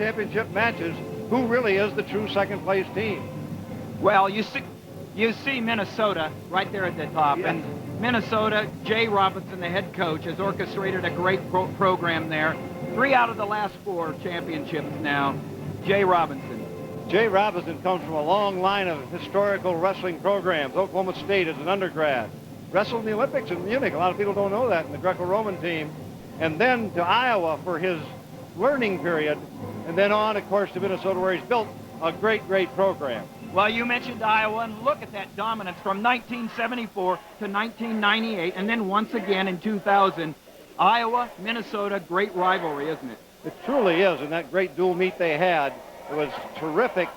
championship matches, who really is the true second-place team? Well, you see Minnesota right there at the top. Yeah. And Minnesota, Jay Robinson, the head coach, has orchestrated a great program there. 3 out of the last 4 championships now. Jay Robinson. Jay Robinson comes from a long line of historical wrestling programs. Oklahoma State as an undergrad. Wrestled in the Olympics in Munich. A lot of people don't know that, in the Greco-Roman team. And then to Iowa for his learning period. And then on, of course, to Minnesota, where he's built a great, great program. Well, you mentioned Iowa, and look at that dominance from 1974 to 1998, and then once again in 2000. Iowa, Minnesota, great rivalry, isn't it? It truly is, and that great dual meet they had, it was terrific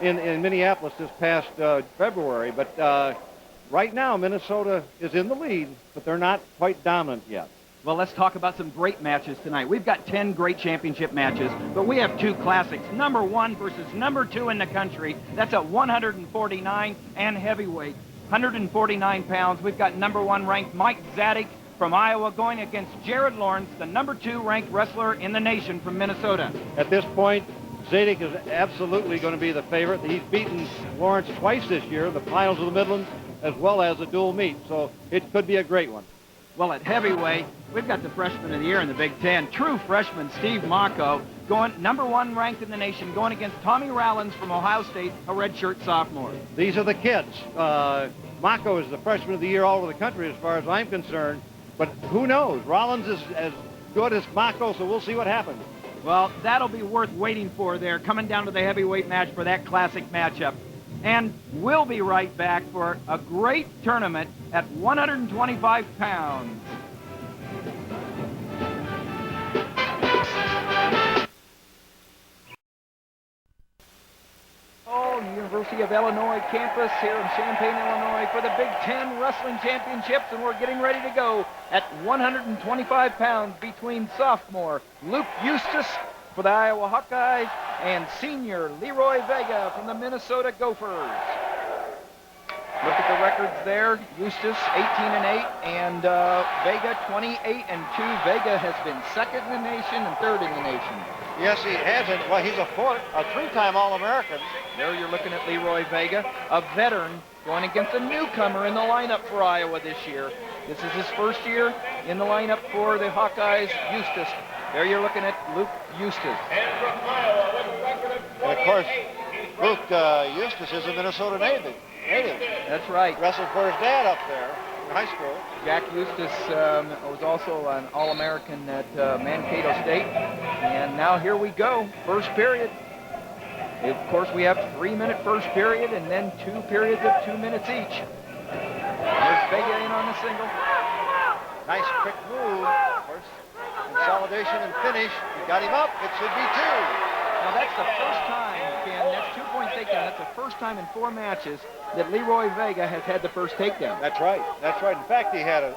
in Minneapolis this past February. But right now, Minnesota is in the lead, but they're not quite dominant yet. Well, let's talk about some great matches tonight. We've got 10 great championship matches, but we have 2 classics. Number 1 versus number 2 in the country. That's at 149 and heavyweight. 149 pounds. We've got number 1 ranked Mike Zadick from Iowa going against Jared Lawrence, the number 2 ranked wrestler in the nation from Minnesota. At this point, Zadick is absolutely going to be the favorite. He's beaten Lawrence twice this year, in the finals of the Midlands, as well as a dual meet. So it could be a great one. Well, at heavyweight, we've got the freshman of the year in the Big Ten, true freshman Steve Mocco, going number 1 ranked in the nation, going against Tommy Rowlands from Ohio State, a redshirt sophomore. These are the kids. Mocco is the freshman of the year all over the country as far as I'm concerned. But who knows? Rowlands is as good as Mocco, so we'll see what happens. Well, that'll be worth waiting for there, coming down to the heavyweight match for that classic matchup. And we'll be right back for a great tournament at 125 pounds. University of Illinois campus here in Champaign, Illinois for the Big Ten Wrestling Championships, and we're getting ready to go at 125 pounds between sophomore Luke Eustice for the Iowa Hawkeyes and senior Leroy Vega from the Minnesota Gophers. Look at the records there. Eustice 18-8 and Vega 28-2. Vega has been 2nd in the nation and 3rd in the nation. Yes, he hasn't. Well, he's a 3-time All-American. There you're looking at Leroy Vega, a veteran going against a newcomer in the lineup for Iowa this year. This is his first year in the lineup for the Hawkeyes, Eustice. There you're looking at Luke Eustice. And of course, Luke Eustice is a Minnesota native. That's right. Wrestled for his dad up there in high school. Jack Eustice was also an All-American at Mankato State. And now here we go, first period. Of course, we have 3-minute first period and then 2 periods of 2 minutes each. There's Vega in on the single. Nice quick move. Of course, consolidation and finish. You got him up. It should be 2. Now that's the first time, Ken, that's 2 points taken. That's the first time in 4 matches that Leroy Vega has had the first takedown. That's right. That's right. In fact, he had a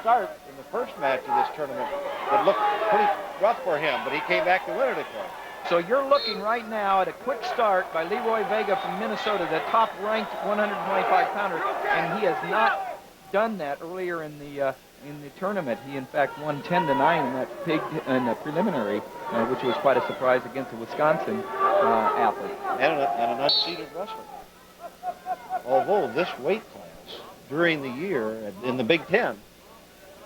start in the first match of this tournament that looked pretty rough for him, but he came back to win it, of course. So you're looking right now at a quick start by Leroy Vega from Minnesota, the top-ranked 125-pounder, and he has not done that earlier in the tournament. He, in fact, won 10-9 in that in the preliminary, which was quite a surprise against a Wisconsin athlete. And an unseeded wrestler. Although this weight class during the year in the Big Ten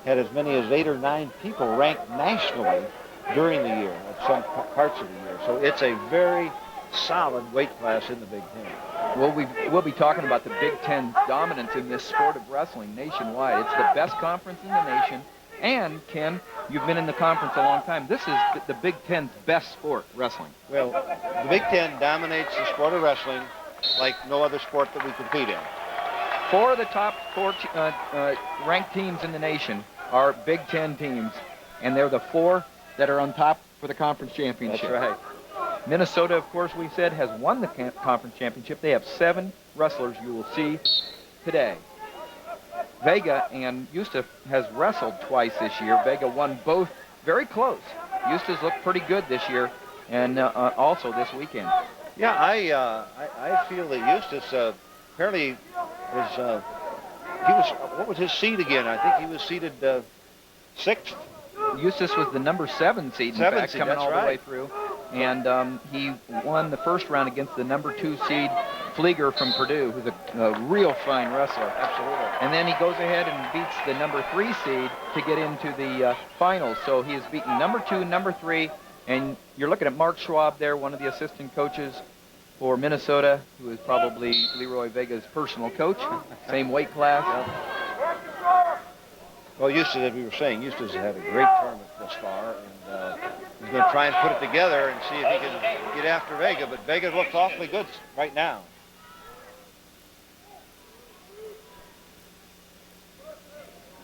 had as many as 8 or 9 people ranked nationally during the year at some parts of the year. So it's a very solid weight class in the Big Ten. Well, we'll be talking about the Big Ten dominance in this sport of wrestling nationwide. It's the best conference in the nation. And, Ken, you've been in the conference a long time. This is the Big Ten's best sport, wrestling. Well, the Big Ten dominates the sport of wrestling like no other sport that we compete in. 4 of the top 4 ranked teams in the nation are Big Ten teams, and they're the 4 that are on top for the conference championship. That's right. Minnesota, of course, we said, has won the conference championship. They have 7 wrestlers you will see today. Vega and Eustice has wrestled twice this year. Vega won both very close. Eustice looked pretty good this year, and also this weekend. Yeah, I feel that Eustice apparently was what was his seed again? I think he was seeded 6th. Eustice was the number 7 seed, in fact, coming all the way through. And he won the first round against the number 2 seed Flieger from Purdue, who's a real fine wrestler. Absolutely. And then he goes ahead and beats the number 3 seed to get into the finals. So he has beaten number 2, number 3, and you're looking at Mark Schwab there, one of the assistant coaches for Minnesota, who is probably Leroy Vega's personal coach, same weight class. Well, Eustice, as we were saying, Eustice has had a great tournament thus far, and he's going to try and put it together and see if he can get after Vega, but Vega looks awfully good right now.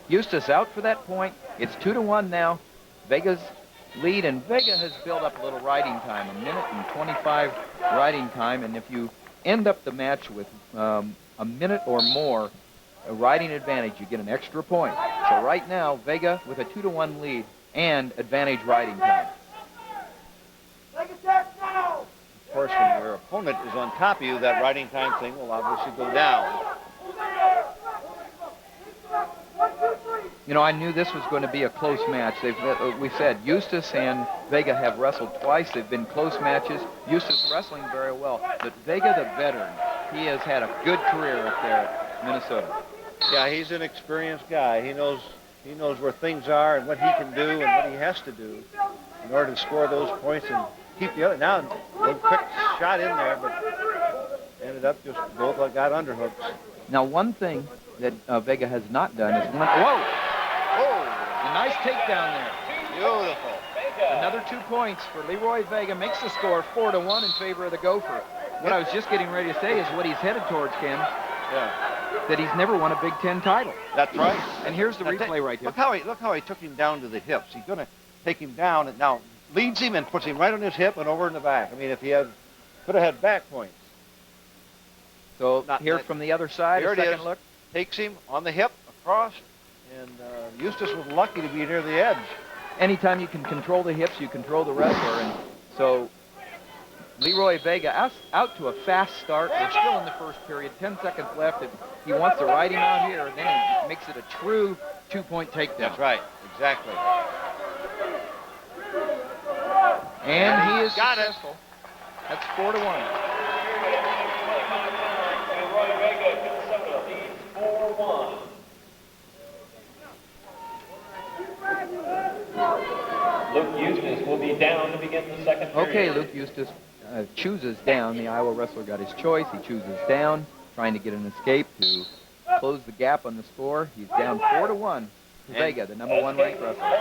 Eustice out for that point. It's 2-1 now. Vega's lead, and Vega has built up a little riding time, 1 minute and 25 riding time, and if you end up the match with a minute or more a riding advantage, you get an extra point. So right now, Vega with a 2-1 lead and advantage riding time. Of course, when your opponent is on top of you, that riding time thing will obviously go down. You know, I knew this was going to be a close match. We said Eustice and Vega have wrestled twice. They've been close matches. Eustice wrestling very well, but Vega, the veteran, he has had a good career up there at Minnesota. Yeah, he's an experienced guy. He knows where things are and what he can do and what he has to do in order to score those points and keep the other. Now, a little quick shot in there, but ended up just both got underhooks. Now, one thing that Vega has not done is whoa! A nice takedown there. Beautiful. Another 2 points for Leroy Vega, makes the score 4-1 in favor of the Gopher. What I was just getting ready to say is what he's headed towards, Ken. Yeah. That he's never won a Big Ten title. That's right. And here's the replay right here. Look how he took him down to the hips. He's going to take him down and now leads him and puts him right on his hip and over in the back. I mean, if he could have had back points. So here from the other side, here a second look. Takes him on the hip, across, and Eustice was lucky to be near the edge. Anytime you can control the hips, you control the wrestler. And so Leroy Vega out to a fast start. We're still in the first period, 10 seconds left. He wants to ride him out here, and then he makes it a true 2-point takedown. That's right, exactly. And he is got successful. That's 4-1. Leroy Vega, Minnesota, leads 4-1. Luke Eustice will be down to begin the second period. Okay, Luke Eustice chooses down. The Iowa wrestler got his choice. He chooses down, trying to get an escape to close the gap on the score. He's down 4-1 to Vega, the number 1 ranked wrestler.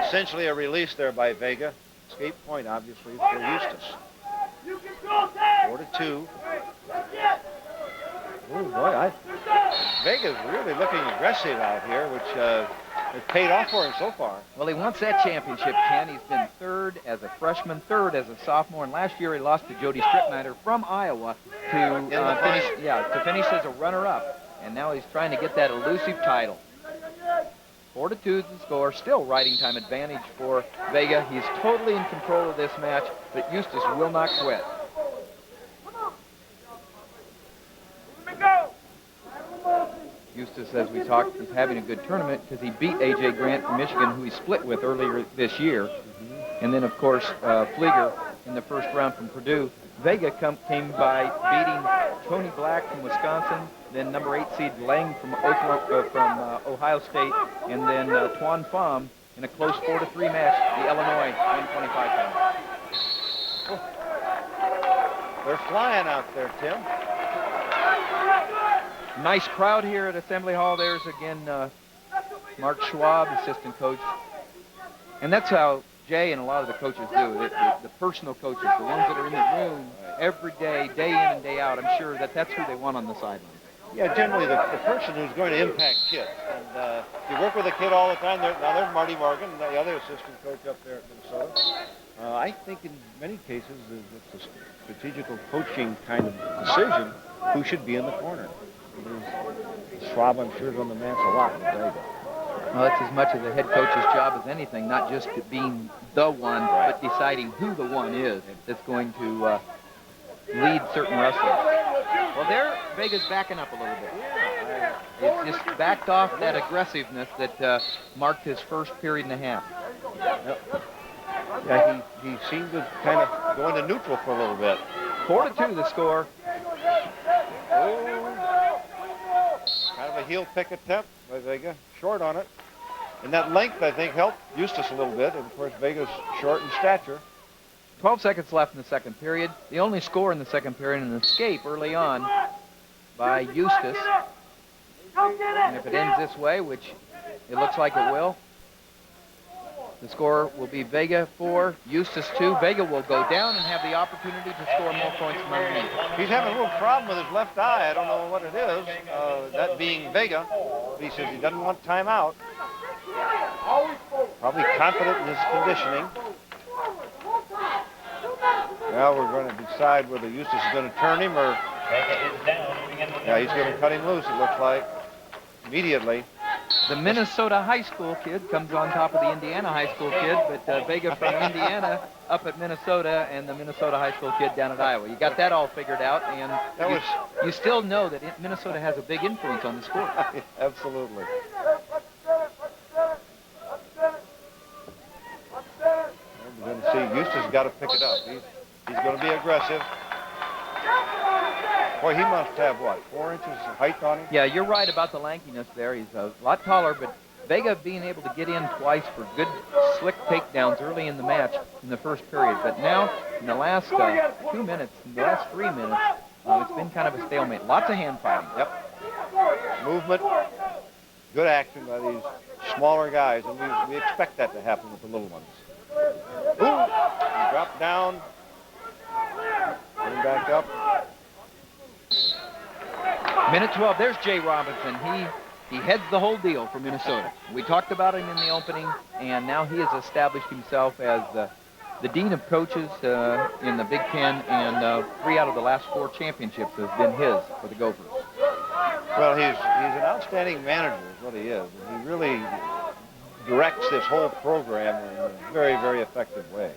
Essentially a release there by Vega. Escape point, obviously, for Eustice. 4-2. Oh, boy, Vega's really looking aggressive out here, which has paid off for him so far. Well, he wants that championship, Ken. He's been third as a freshman, third as a sophomore, and last year he lost to Jody Stripnider from Iowa to finish as a runner-up. And now he's trying to get that elusive title. 4-2 is the score. Still riding time advantage for Vega. He's totally in control of this match, but Eustice will not quit. Eustice, as we talked, is having a good tournament because he beat A.J. Grant from Michigan, who he split with earlier this year. And then, of course, Flieger in the first round from Purdue. Vega came by beating Tony Black from Wisconsin, then number 8 seed Lang from Ohio State, and then Tuan Pham in a close 4-3 match, the Illinois 125 pound. Oh. They're flying out there, Tim. Nice crowd here at Assembly Hall. There's again Mark Schwab, assistant coach. And that's how Jay and a lot of the coaches do. The personal coaches, the ones that are in the room every day, day in and day out. I'm sure that's who they want on the sideline. Yeah, generally the person who's going to impact kids. And you work with a kid all the time. Now there's Marty Morgan, the other assistant coach up there at Minnesota. I think in many cases it's a strategical coaching kind of decision who should be in the corner. Schwab, I'm sure, is on the mats a lot with Vega. Well, it's as much of the head coach's job as anything, not just being the one, but deciding who the one is that's going to lead certain wrestlers. Well, there, Vega's backing up a little bit. It's just backed off that aggressiveness that marked his first period and a half. Yep. Yeah, he seemed to kind of go into neutral for a little bit. 4-2 the score. Oh, kind of a heel pick attempt by Vega, short on it. And that length, I think, helped Eustice a little bit. And, of course, Vega's short in stature. 12 seconds left in the second period. The only score in the second period, an escape early on by Eustice. And if it ends this way, which it looks like it will, the score will be Vega 4, Eustice 2. Vega will go down and have the opportunity to score more points from underneath. He's having a little problem with his left eye. I don't know what it is, that being Vega. He says he doesn't want timeout. Probably confident in his conditioning. Now we're going to decide whether Eustice is going to turn him or... Yeah, he's going to cut him loose, it looks like, immediately. The Minnesota high school kid comes on top of the Indiana high school kid, but Vega from Indiana up at Minnesota and the Minnesota high school kid down at Iowa. You got that all figured out, and you still know that Minnesota has a big influence on the sport. Absolutely. We're going to see Eustice got to pick it up. He's going to be aggressive. Boy, he must have, what, 4 inches of height on him? Yeah, you're right about the lankiness there. He's a lot taller, but Vega being able to get in twice for good, slick takedowns early in the match in the first period. But now, in the last 2 minutes, in the last 3 minutes, it's been kind of a stalemate. Lots of hand fighting. Yep. Movement, good action by these smaller guys, and we expect that to happen with the little ones. Ooh, drop down, coming back up. Minute 12, there's Jay Robinson. He heads the whole deal for Minnesota. We talked about him in the opening, and now he has established himself as the dean of coaches in the Big Ten, and 3 out of the last 4 championships have been his for the Gophers. Well, he's an outstanding manager is what he is. And he really directs this whole program in a very, very effective way.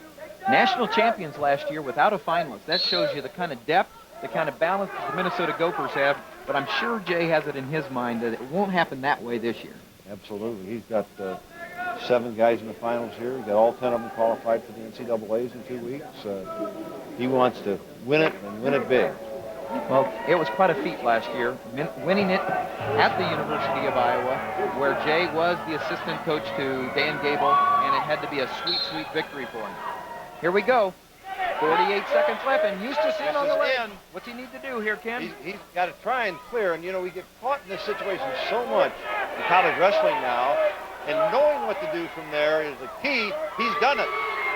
National champions last year without a finalist. That shows you the kind of depth, the kind of balance that the Minnesota Gophers have. But I'm sure Jay has it in his mind that it won't happen that way this year. Absolutely. He's got 7 guys in the finals here. He's got all 10 of them qualified for the NCAAs in 2 weeks. He wants to win it and win it big. Well, it was quite a feat last year, winning it at the University of Iowa, where Jay was the assistant coach to Dan Gable, and it had to be a sweet, sweet victory for him. Here we go. 48 seconds left, and Eustice in on the leg. What's he need to do here, Ken? He's got to try and clear, and, you know, we get caught in this situation so much in college wrestling now, and knowing what to do from there is the key. He's done it.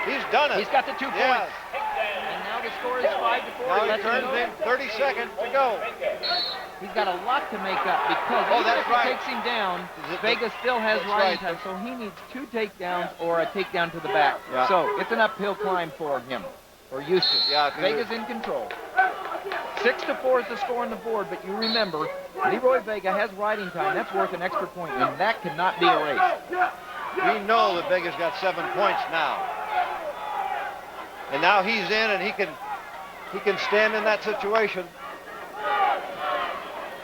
He's done it. He's got the 2 points. Yes. And now the score is 5-4. Now he turns in 30 seconds to go. He's got a lot to make up because even if he takes him down, Vega still has riding time, so he needs 2 takedowns or a takedown to the back. Yeah. So it's an uphill climb for him, for Eustice. Yeah, Vega's in control. 6-4 is the score on the board, but you remember, Leroy Vega has riding time. That's worth an extra point, and that cannot be erased. We know that Vega's got 7 points now. And now he's in, and he can stand in that situation.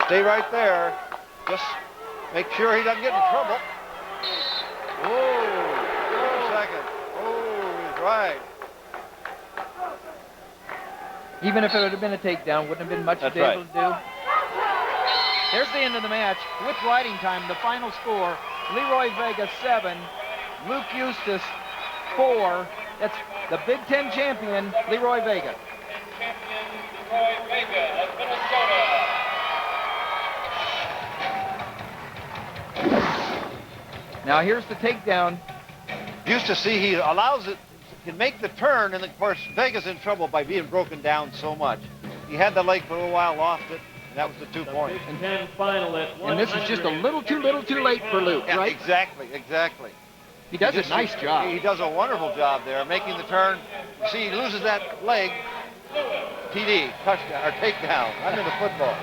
Stay right there. Just make sure he doesn't get in trouble. Oh, wait a second. Oh, he's right. Even if it would have been a takedown, wouldn't have been much to be able to do. There's the end of the match with riding time. The final score, Leroy Vega 7, Luke Eustice 4. That's the Big Ten champion, Leroy Vega. Champion Leroy Vega of Minnesota. Now here's the takedown. Eustice, see, he allows it, can make the turn, and of course Vega's in trouble by being broken down so much. He had the leg for a little while, lost it, and that was the 2 points. Big Ten finalist. And this is just a little too late for Luke, Yeah, right? Exactly. He does a nice job. He does a wonderful job there, making the turn. You see, he loses that leg. TD, touchdown, or takedown. I'm into football.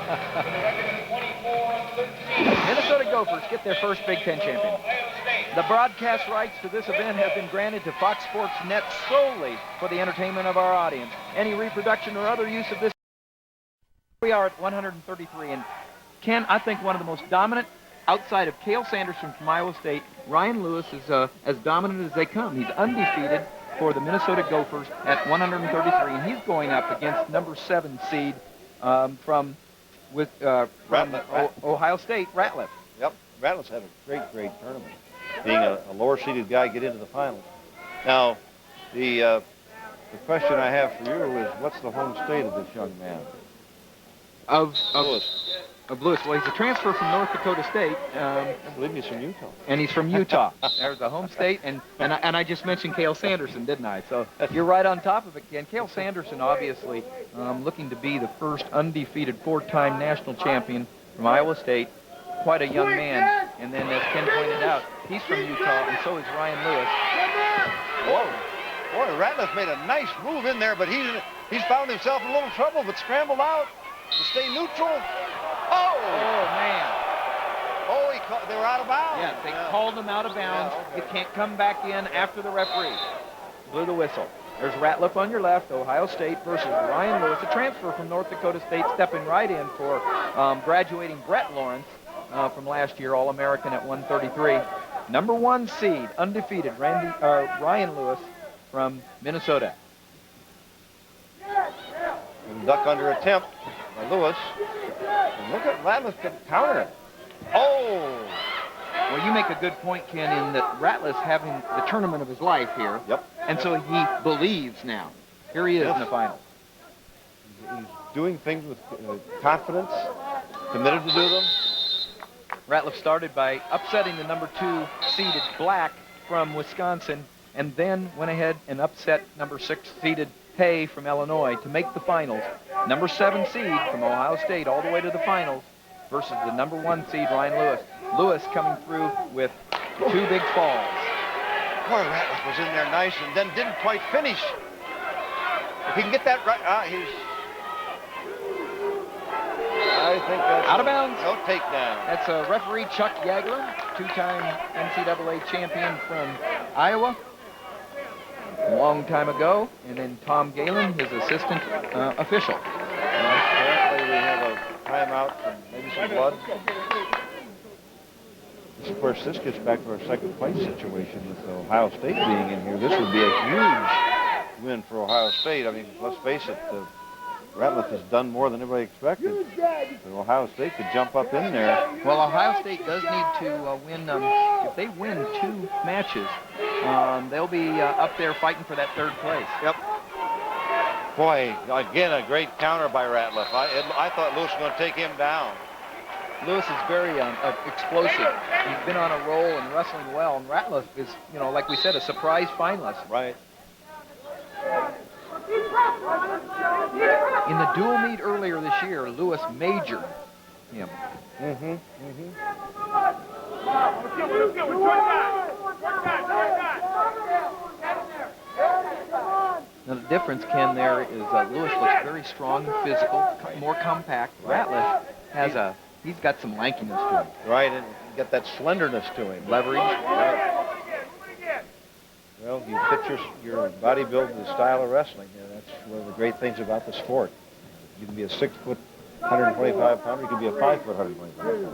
Minnesota Gophers get their first Big Ten champion. The broadcast rights to this event have been granted to Fox Sports Net solely for the entertainment of our audience. Any reproduction or other use of this... We are at 133, and Ken, I think one of the most dominant, outside of Cale Sanderson from Iowa State, Ryan Lewis is as dominant as they come. He's undefeated, for the Minnesota Gophers at 133, and he's going up against number 7 seed from Ohio State, Ratliff. Yep, Ratliff's had a great tournament. Being a lower-seeded guy, get into the finals. Now, the question I have for you is, what's the home state of this young man? Of Lewis. Lewis. Well, he's a transfer from North Dakota State. I believe he's from Utah. And he's from Utah. There's the home state. And I just mentioned Cale Sanderson, didn't I? So you're right on top of it, Ken. Cale Sanderson, obviously, looking to be the first undefeated 4-time national champion from Iowa State. Quite a young man. And then, as Ken pointed out, he's from Utah, and so is Ryan Lewis. Whoa. Boy, Ratliff made a nice move in there, but he's found himself in a little trouble, but scrambled out to stay neutral. Oh! Oh, man. Oh, they were out of bounds. Yeah, they called him out of bounds. Yeah, okay. You can't come back in after the referee blew the whistle. There's Ratliff on your left, Ohio State versus Ryan Lewis, a transfer from North Dakota State, stepping right in for graduating Brett Lawrence from last year, All-American at 133. Number 1 seed, undefeated, Ryan Lewis from Minnesota. And duck under attempt by Lewis. And look at Ratliff counter. Oh! Well, you make a good point, Ken, in that Ratliff's having the tournament of his life here. Yep. And so he believes now. Here he is in the final. He's doing things with confidence, committed to do them. Ratliff started by upsetting the number 2 seeded Black from Wisconsin, and then went ahead and upset number 6 seeded Hay from Illinois to make the finals. Number 7 seed from Ohio State all the way to the finals versus the number 1 seed Ryan Lewis. Lewis coming through with 2 big falls. Boy, Ratliff was in there nice and then didn't quite finish. If he can get that right, I think that's out of bounds. No takedown. That's referee Chuck Yagler, 2-time NCAA champion from Iowa. A long time ago, and then Tom Galen, his assistant official. Apparently we have a timeout and maybe some blood. Of course, this gets back to our second place situation with Ohio State being in here. This would be a huge win for Ohio State. I mean, let's face it, Ratliff has done more than anybody expected. But Ohio State could jump up in there. Well, Ohio State does need to win. If they win 2 matches, they'll be up there fighting for that 3rd place. Yep. Boy, again, a great counter by Ratliff. I thought Lewis was going to take him down. Lewis is very explosive. He's been on a roll and wrestling well, and Ratliff is, like we said, a surprise finalist. Right. In the dual meet earlier this year, Lewis majored him. Now the difference, Ken, there is Lewis looks very strong and physical, more compact. Ratliff has he's got some lankiness to him. Right, and get that slenderness to him. Leverage. Right. Well, you fit your body build to the style of wrestling. That's one of the great things about the sport. You can be a 6-foot, 125 pounder. You can be a 5-foot, 125 pounder.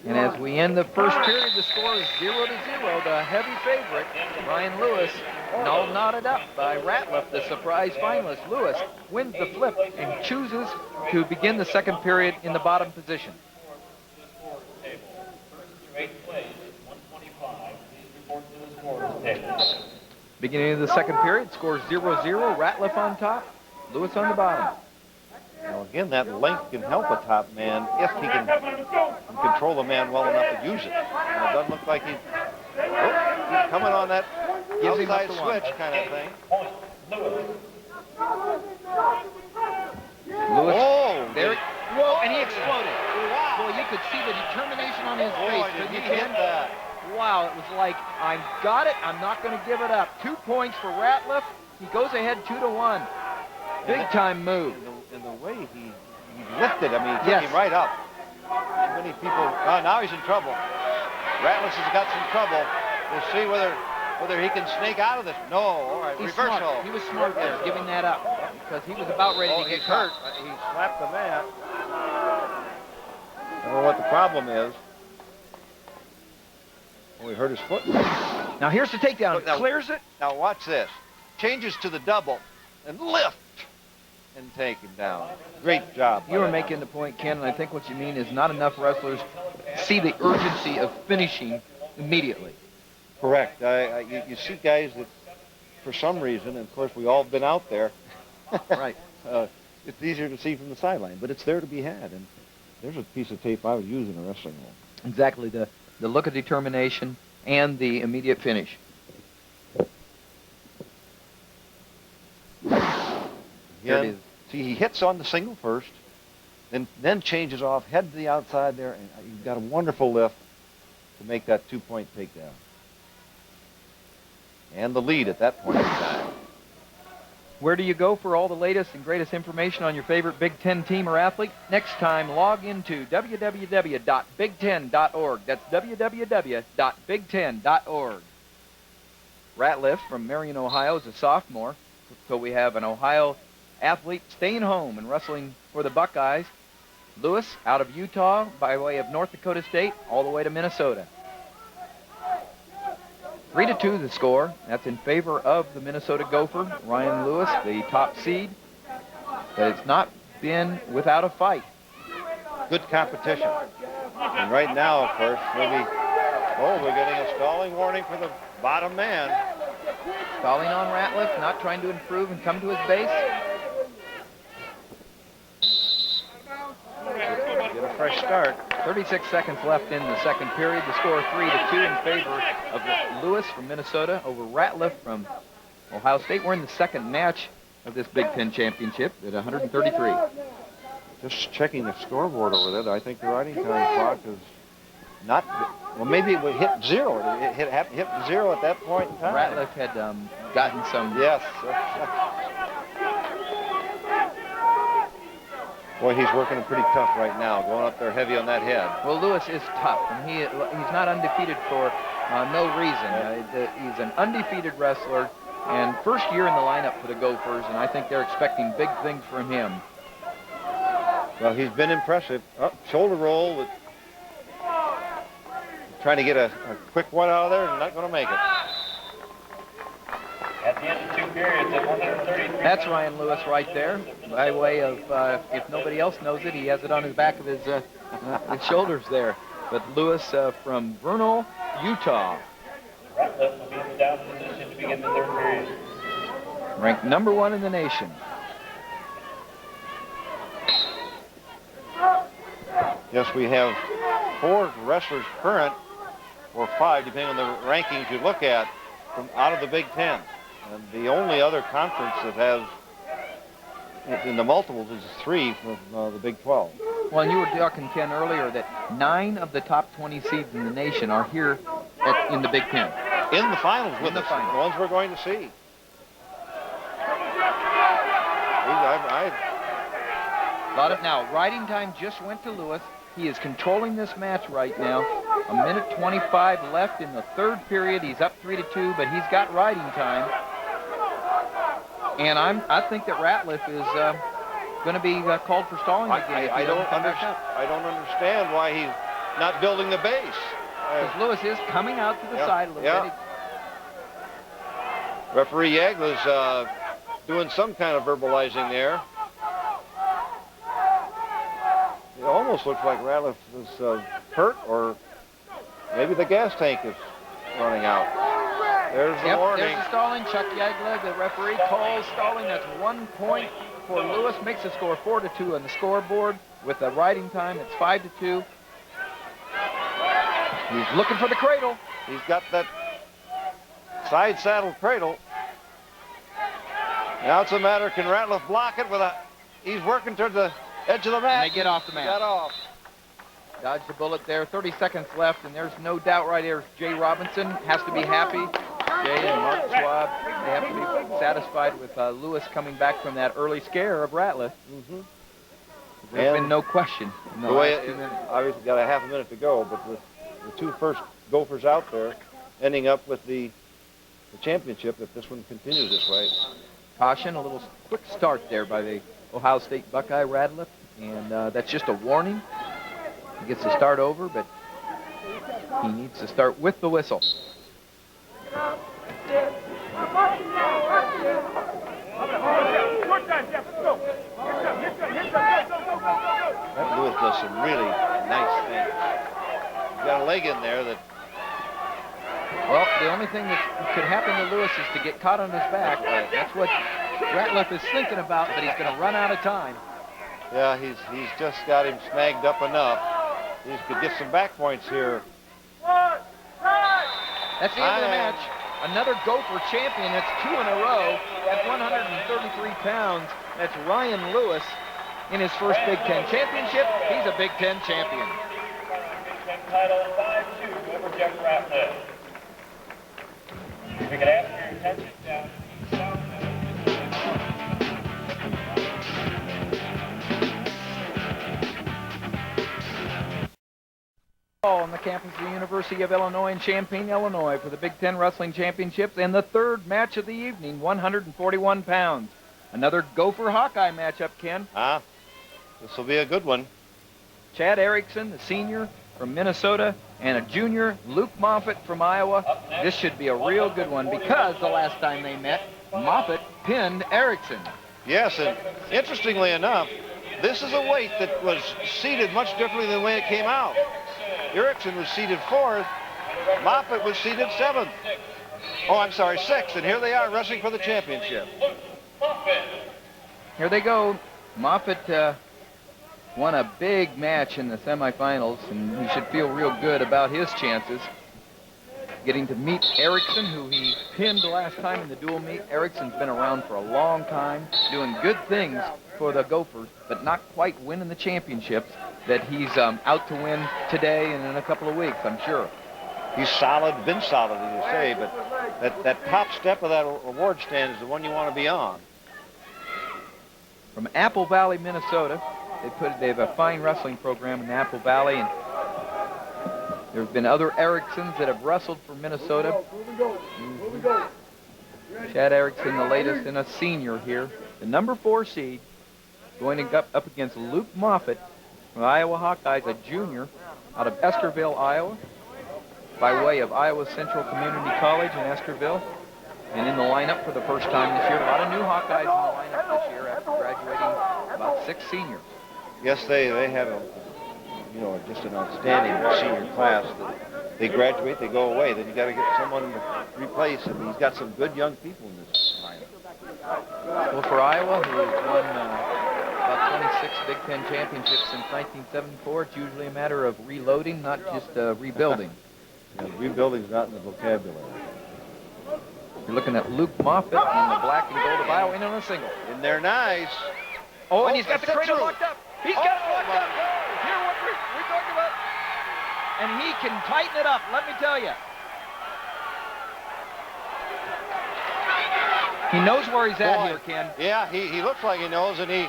And as we end the first period, the score is 0-0. The heavy favorite, Ryan Lewis, all knotted up by Ratliff, the surprise finalist. Lewis wins the flip and chooses to begin the second period in the bottom position. Beginning of the second period, scores 0-0. Ratliff on top, Lewis on the bottom. Now again, that length can help a top man if he can control the man well enough to use it. And it doesn't look like he's coming on that outside switch kind of thing. Lewis, oh, there, whoa, and he exploded. Wow. Boy, you could see the determination on his face. Did he hit that? Wow, it was like, I got it, I'm not going to give it up. 2 points for Ratliff. He goes ahead 2-1. Big time move. And the way he lifted, I mean, he took him right up. Too many people, now he's in trouble. Ratliff has got some trouble. We'll see whether he can snake out of this. No, all right, He's reversal. smart. He was smart there, giving that up, because he was about ready to get hurt. He slapped the mat. I don't know what the problem is. Oh, he hurt his foot. Now here's the takedown. Look, now, Clears it. Now watch this. changes to the double and lift and take him down. Great job. You were making the point, Ken, and I think what you mean is not enough wrestlers see the urgency of finishing immediately. Correct. You see guys that, for some reason, and of course we all have been out there. Right. It's easier to see from the sideline, but it's there to be had. And there's a piece of tape I would use in a wrestling room. Exactly. The look of determination and the immediate finish. There it is. See, he hits on the single first, then changes off, head to the outside there, and you've got a wonderful lift to make that 2-point takedown. And the lead at that point in time. Where do you go for all the latest and greatest information on your favorite Big Ten team or athlete? Next time, log into www.big10.org. That's www.big10.org. Ratliff from Marion, Ohio is a sophomore, so we have an Ohio athlete staying home and wrestling for the Buckeyes. Lewis out of Utah by way of North Dakota State all the way to Minnesota. 3-2 the score. That's in favor of the Minnesota Gopher. Ryan Lewis, the top seed. But it's not been without a fight. Good competition. And right now, of course, maybe, we're getting a stalling warning for the bottom man. Stalling on Ratliff, not trying to improve and come to his base. Get a fresh start. 36 seconds left in the second period. The score 3-2 in favor of Lewis from Minnesota over Ratliff from Ohio State. We're in the second match of this Big Ten championship at 133. Just checking the scoreboard over there. I think the riding time clock is not, well, maybe it would hit zero. It hit zero at that point in time. Ratliff had gotten some. Yes. Boy, he's working pretty tough right now, going up there heavy on that head. Well, Lewis is tough, and he's not undefeated for no reason. He's an undefeated wrestler, and first year in the lineup for the Gophers, and I think they're expecting big things from him. Well, he's been impressive. Shoulder roll. With trying to get a quick one out of there and not going to make it. At the end of 2 periods at 133. That's Ryan Lewis right there. By way of, if nobody else knows it, he has it on his back of his shoulders there. But Lewis from Vernal, Utah. Ratliff will be in the down position to begin the 3rd period. Ranked number 1 in the nation. Yes, we have 4 wrestlers current, or 5, depending on the rankings you look at, from out of the Big Ten. And the only other conference that has, in the multiples, is 3 from the Big 12. Well, you were talking, Ken, earlier that 9 of the top 20 seeds in the nation are here in the Big Ten. In the finals with the us, finals. the ones we're going to see. Now, riding time just went to Lewis. He is controlling this match right now. 1:25 left in the 3rd period. He's up 3-2, but he's got riding time. And I think that Ratliff is going to be called for stalling again. I don't understand why he's not building the base. Because Lewis is coming out to the side a little bit. Referee Yagla's doing some kind of verbalizing there. It almost looks like Ratliff is hurt, or maybe the gas tank is running out. There's the warning. There's the stalling. Chuck Yagla, the referee, calls stalling. That's 1 point for Lewis. Makes the score 4-2 on the scoreboard. With the riding time, it's 5-2. He's looking for the cradle. He's got that side saddle cradle. Now it's a matter, can Ratliff block it with he's working toward the edge of the mat. And they get off the mat. Got off. Dodged the bullet there. 30 seconds left, and there's no doubt right here. Jay Robinson has to be happy. Jay and Mark Schwab, they have to be satisfied with Lewis coming back from that early scare of Ratliff. Mm-hmm. There's been no question. The way obviously got a half a minute to go, but the 2 first Gophers out there ending up with the championship if this one continues this way. Caution, a little quick start there by the Ohio State Buckeye Ratliff, and that's just a warning. He gets to start over, but he needs to start with the whistle. That Lewis does some really nice things. He's got a leg in there that... Well, the only thing that could happen to Lewis is to get caught on his back. That's what Ratliff is thinking about, but he's going to run out of time. Yeah, he's just got him snagged up enough. He could get some back points here. That's the end of the match. Another Gopher champion. That's 2 in a row at 133 pounds. That's Ryan Lewis in his first Big Ten championship. He's a Big Ten champion. Big Ten title 5-2 over Jeff Ratliff. We can ask for your attention down south. On the campus of the University of Illinois in Champaign, Illinois for the Big Ten Wrestling Championships and the third match of the evening, 141 pounds. Another Gopher Hawkeye matchup, Ken. This will be a good one. Chad Erikson, the senior from Minnesota, and a junior, Luke Moffitt from Iowa. This should be a real good one because the last time they met, Moffitt pinned Erikson. Yes, and interestingly enough, this is a weight that was seated much differently than the way it came out. Erikson was seated 4th. Moffitt was seated 7th. Oh, I'm sorry, 6th. And here they are wrestling for the championship. Here they go. Moffitt won a big match in the semifinals, and he should feel real good about his chances. Getting to meet Erikson, who he pinned last time in the dual meet. Erikson's been around for a long time, doing good things for the Gophers, but not quite winning the championships that he's out to win today and in a couple of weeks, I'm sure. He's solid, been solid, as you say, but that top step of that award stand is the one you want to be on. From Apple Valley, Minnesota, they have a fine wrestling program in Apple Valley, and there have been other Eriksons that have wrestled for Minnesota. Chad Erikson, the latest and a senior here, the number 4 seed, going up against Luke Moffitt from Iowa Hawkeyes, a junior out of Estherville, Iowa, by way of Iowa Central Community College in Estherville, and in the lineup for the first time this year. A lot of new Hawkeyes in the lineup this year after graduating about 6 seniors. Yes, they have just an outstanding senior class. They graduate, they go away. Then you got to get someone to replace him. He's got some good young people in this lineup. Well, for Iowa, who has won about 26 Big Ten championships since 1974, it's usually a matter of reloading, not just rebuilding. Rebuilding's not in the vocabulary. You're looking at Luke Moffitt in the black and gold of Iowa in on a single. And they're nice. Oh, and he's got the cradle locked up. He's got it locked up. Hear what we talked about? And he can tighten it up, let me tell you. He knows where he's at here, Ken. Yeah, he looks like he knows, and he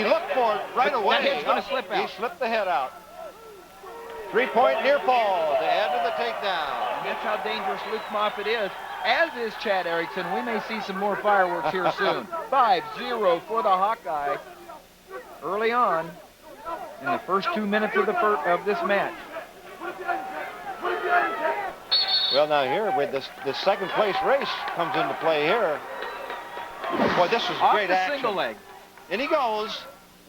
looked for it right away. That head's going to slip out. He slipped the head out. 3-point near fall to add to the takedown. And that's how dangerous Luke Moffitt is, as is Chad Erikson. We may see some more fireworks here soon. 5-0 for the Hawkeye early on in the first 2 minutes of this match. Well, now here, with the second place race comes into play here. Boy, this was great action. Single leg. And he goes.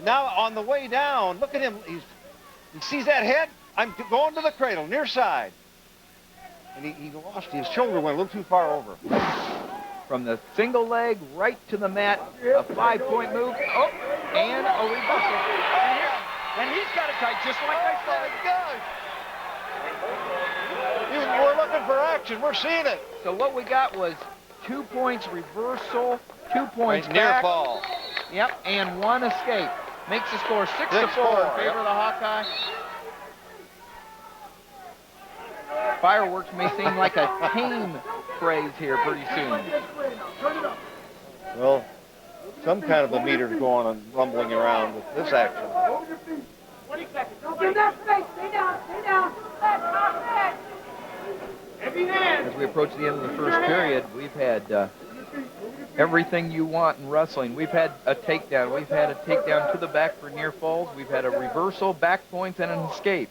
Now on the way down, look at him. He sees that head. I'm going to the cradle, near side. And he lost. His shoulder went a little too far over. From the single leg right to the mat, a 5-point move. Oh, and a reversal. And he's got it tight, just like I said. We're looking for action. We're seeing it. So what we got was 2 points reversal, 2 points near back. fall. Yep, and 1 escape. Makes the score 6-4 in favor of the Hawkeye. Fireworks may seem like a tame phrase here pretty soon. Well, some kind of a meter's going and rumbling around with this action. As we approach the end of the first period, we've had everything you want in wrestling. We've had a takedown. We've had a takedown to the back for near falls. We've had a reversal, back points, and an escape.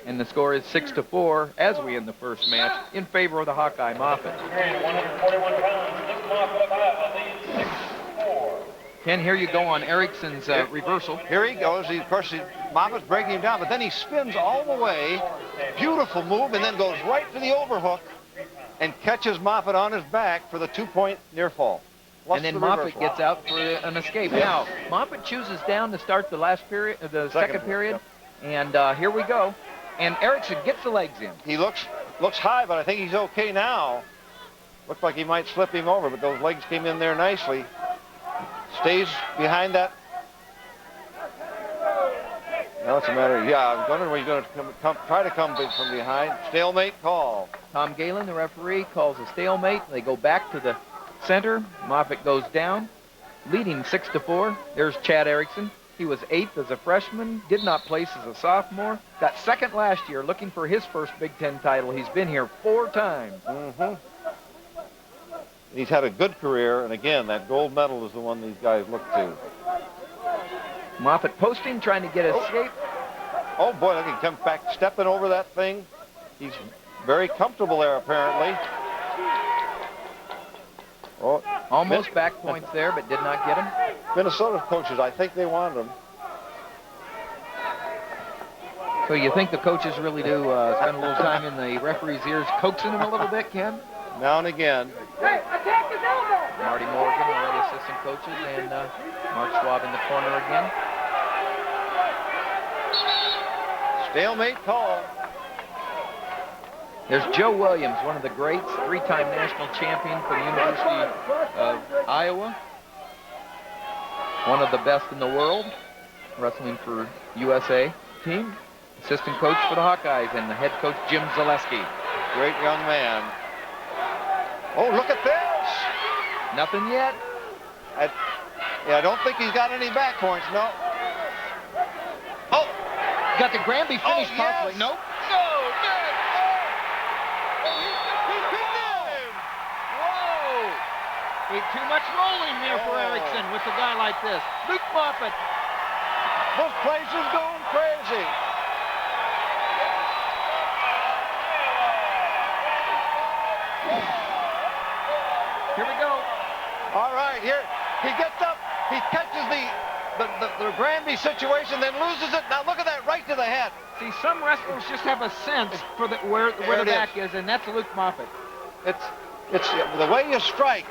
And the score is 6-4 as we end the first match in favor of the Hawkeye Moffitt. 141 pounds. Moffitt of Iowa leads 6-4. Ken, here you go on Erikson's reversal. Here he goes. Of course, Moffitt's breaking him down, but then he spins all the way. Beautiful move, and then goes right to the overhook and catches Moffitt on his back for the 2-point near fall. And then Moffitt gets out for an escape. Now, Moffitt chooses down to start the last period, the second period, and here we go. And Erikson gets the legs in. He looks high, but I think he's okay now. Looks like he might slip him over, but those legs came in there nicely. Stays behind that. Now it's a matter of, I was wondering when he's going to try to come from behind. Stalemate call. Tom Galen, the referee, calls a stalemate. They go back to the center. Moffitt goes down, leading 6-4. There's Chad Erikson. He was 8th as a freshman, did not place as a sophomore. Got 2nd last year, looking for his first Big Ten title. He's been here 4 times. He's had a good career, and again, that gold medal is the one these guys look to. Moffitt posting, trying to get escape. Oh boy, look, he comes back, stepping over that thing. He's very comfortable there, apparently. Oh, almost back points there, but did not get him. Minnesota coaches, I think they wanted him. So you think the coaches really do spend a little time in the referee's ears coaxing him a little bit, Ken? Now and again. Hey, attack his elbow! Marty Morgan, one of the assistant coaches, and Mark Schwab in the corner again. Stalemate call. There's Joe Williams, one of the greats, 3-time national champion for the University of Iowa. One of the best in the world, wrestling for USA team. Assistant coach for the Hawkeyes, and the head coach, Jim Zaleski. Great young man. Oh, look at this. Nothing yet. I don't think he's got any back points, no. Oh. Got the Granby finish possibly. Yes. Nope. No, good. He beat him. Whoa. Too much rolling there for Erikson with a guy like this. Luke Moffitt. This place is going crazy. Here we go. All right, here he gets up. He catches the Granby situation, then loses it. Now look at that, right to the head. See, some wrestlers just have a sense for where the back is, and that's Luke Moffitt. It's the way you strike.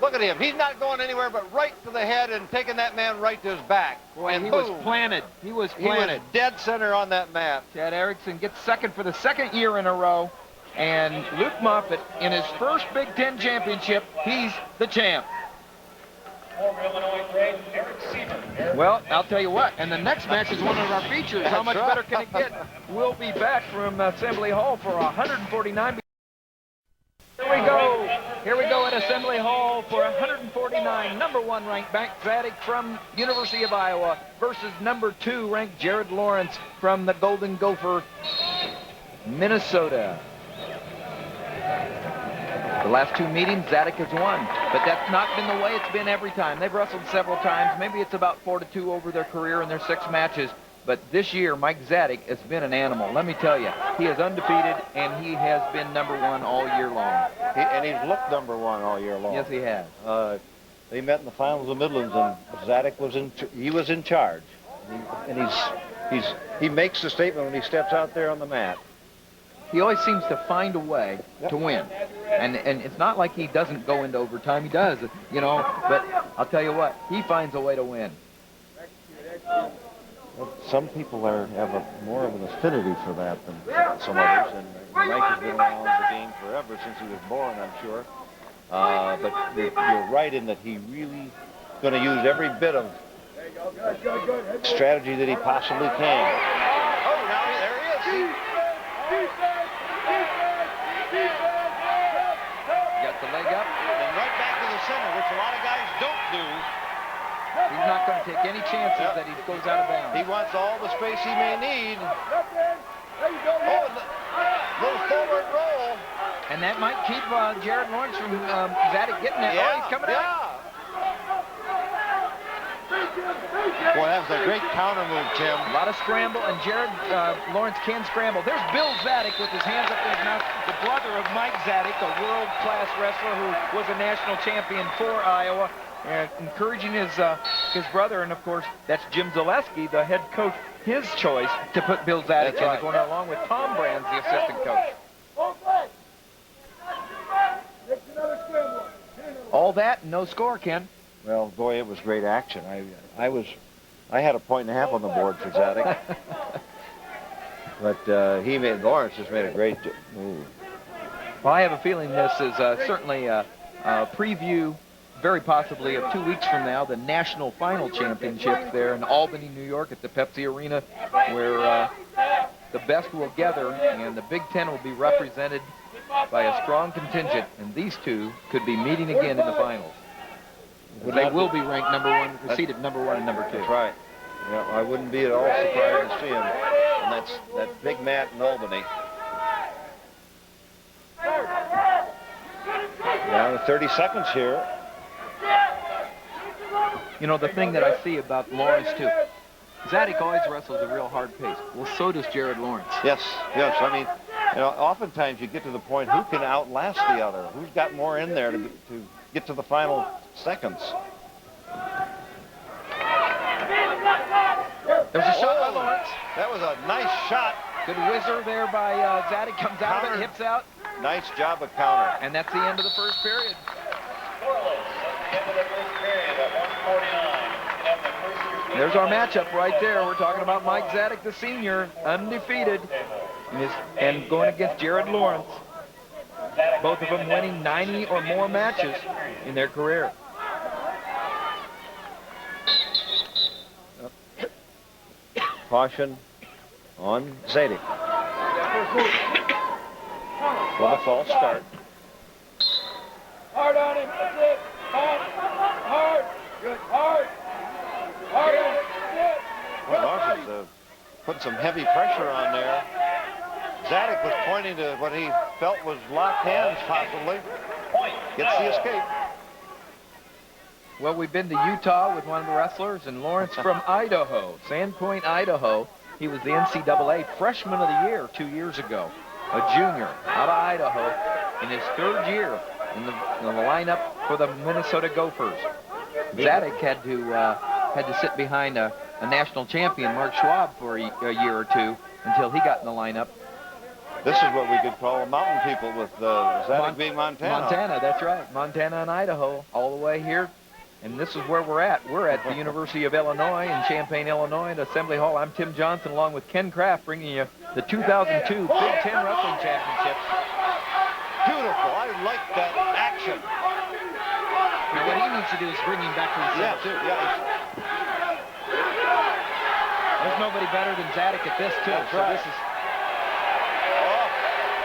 Look at him. He's not going anywhere but right to the head and taking that man right to his back. Boy, and he boom. was planted. He was He was dead center on that mat. Chad Erikson gets 2nd for the 2nd year in a row. And Luke Moffitt, in his first Big Ten championship, he's the champ. Well, I'll tell you what, and the next match is one of our features. How much better can it get? We'll be back from Assembly Hall for 149. Here we go at Assembly Hall for 149. Number 1 ranked Zadick from University of Iowa versus number 2 ranked Jared Lawrence from the Golden Gopher, Minnesota. The last 2 meetings, Zadick has won, but that's not been the way it's been every time. They've wrestled several times. Maybe it's about 4-2 over their career in their 6 matches. But this year, Mike Zadick has been an animal. Let me tell you, he is undefeated, and he has been number 1 all year long. And he's looked number 1 all year long. Yes, he has. They met in the finals of Midlands, and Zadick was in charge. And he makes the statement when he steps out there on the mat. He always seems to find a way to win. And it's not like he doesn't go into overtime. He does, you know. But I'll tell you what, he finds a way to win. Well, some people have more of an affinity for that than some others. And Mike has been around the game forever, since he was born, I'm sure. But you're right in that he really going to use every bit of strategy that he possibly can. Oh, now there he is. Got the leg up. And right back to the center, which a lot of guys don't do. He's not going to take any chances that he goes out of bounds. He wants all the space he may need. Oh, little forward roll. And that might keep Jared Lawrence from Zadick getting that. Yeah, Oh, he's coming out. Boy, that was a great counter move, Tim. A lot of scramble, and Jared Lawrence can scramble. There's Bill Zadick with his hands up in his mouth, the brother of Mike Zadick, a world-class wrestler who was a national champion for Iowa, and encouraging his brother, and of course, that's Jim Zaleski, the head coach, his choice to put Bill Zadick in the corner, along with Tom Brands, the assistant coach. All that, and no score, Ken. Well, boy, it was great action. I had a point and a half on the board for Zadick. But Lawrence just made a great move. Well, I have a feeling this is certainly a preview, very possibly, of 2 weeks from now, the National Final Championship there in Albany, New York at the Pepsi Arena, where the best will gather, and the Big Ten will be represented by a strong contingent, and these two could be meeting again in the finals. They will be ranked number one, seated number 1 and number 2. That's right. Yeah, I wouldn't be at all surprised to see him on that big mat in Albany. Down to 30 seconds here. You know, the thing that I see about Lawrence, too, Zadick always wrestles a real hard pace. Well, so does Jared Lawrence. Yes. I mean, you know, oftentimes you get to the point who can outlast the other, who's got more in there to get to the final seconds. There's a shot by Lawrence. That was a nice shot. Good whizzer there by Zadick. Comes out of it, hips out. Nice job of counter. And that's the end of the first period. There's our matchup right there. We're talking about Mike Zadick, the senior, undefeated, and going against Jared Lawrence. Both of them winning 90 or more matches in their career. Caution on Zadick. For the false start. Hard on him. That's it. Hard. Good. Hard. Hard on him. That's it. Well, Larson's putting some heavy pressure on there. Zadick was pointing to what he felt was locked hands, possibly. Gets the escape. Well, we've been to Utah with one of the wrestlers, and Lawrence from Idaho, Sandpoint, Idaho. He was the NCAA Freshman of the Year 2 years ago, a junior out of Idaho, in his 3rd year in the lineup for the Minnesota Gophers. Zadick had to sit behind a national champion, Mark Schwab, for a year or two until he got in the lineup. This is what we could call mountain people, with Zadick being Montana. Montana, that's right. Montana and Idaho, all the way here. And this is where we're at. We're at the University of Illinois in Champaign, Illinois, at Assembly Hall. I'm Tim Johnson, along with Ken Kraft, bringing you the 2002 Big Ten Wrestling Championship. Beautiful. I like that action. Now, what he needs to do is bring him back to his center, too. There's nobody better than Zadick at this, too. That's so right. This is...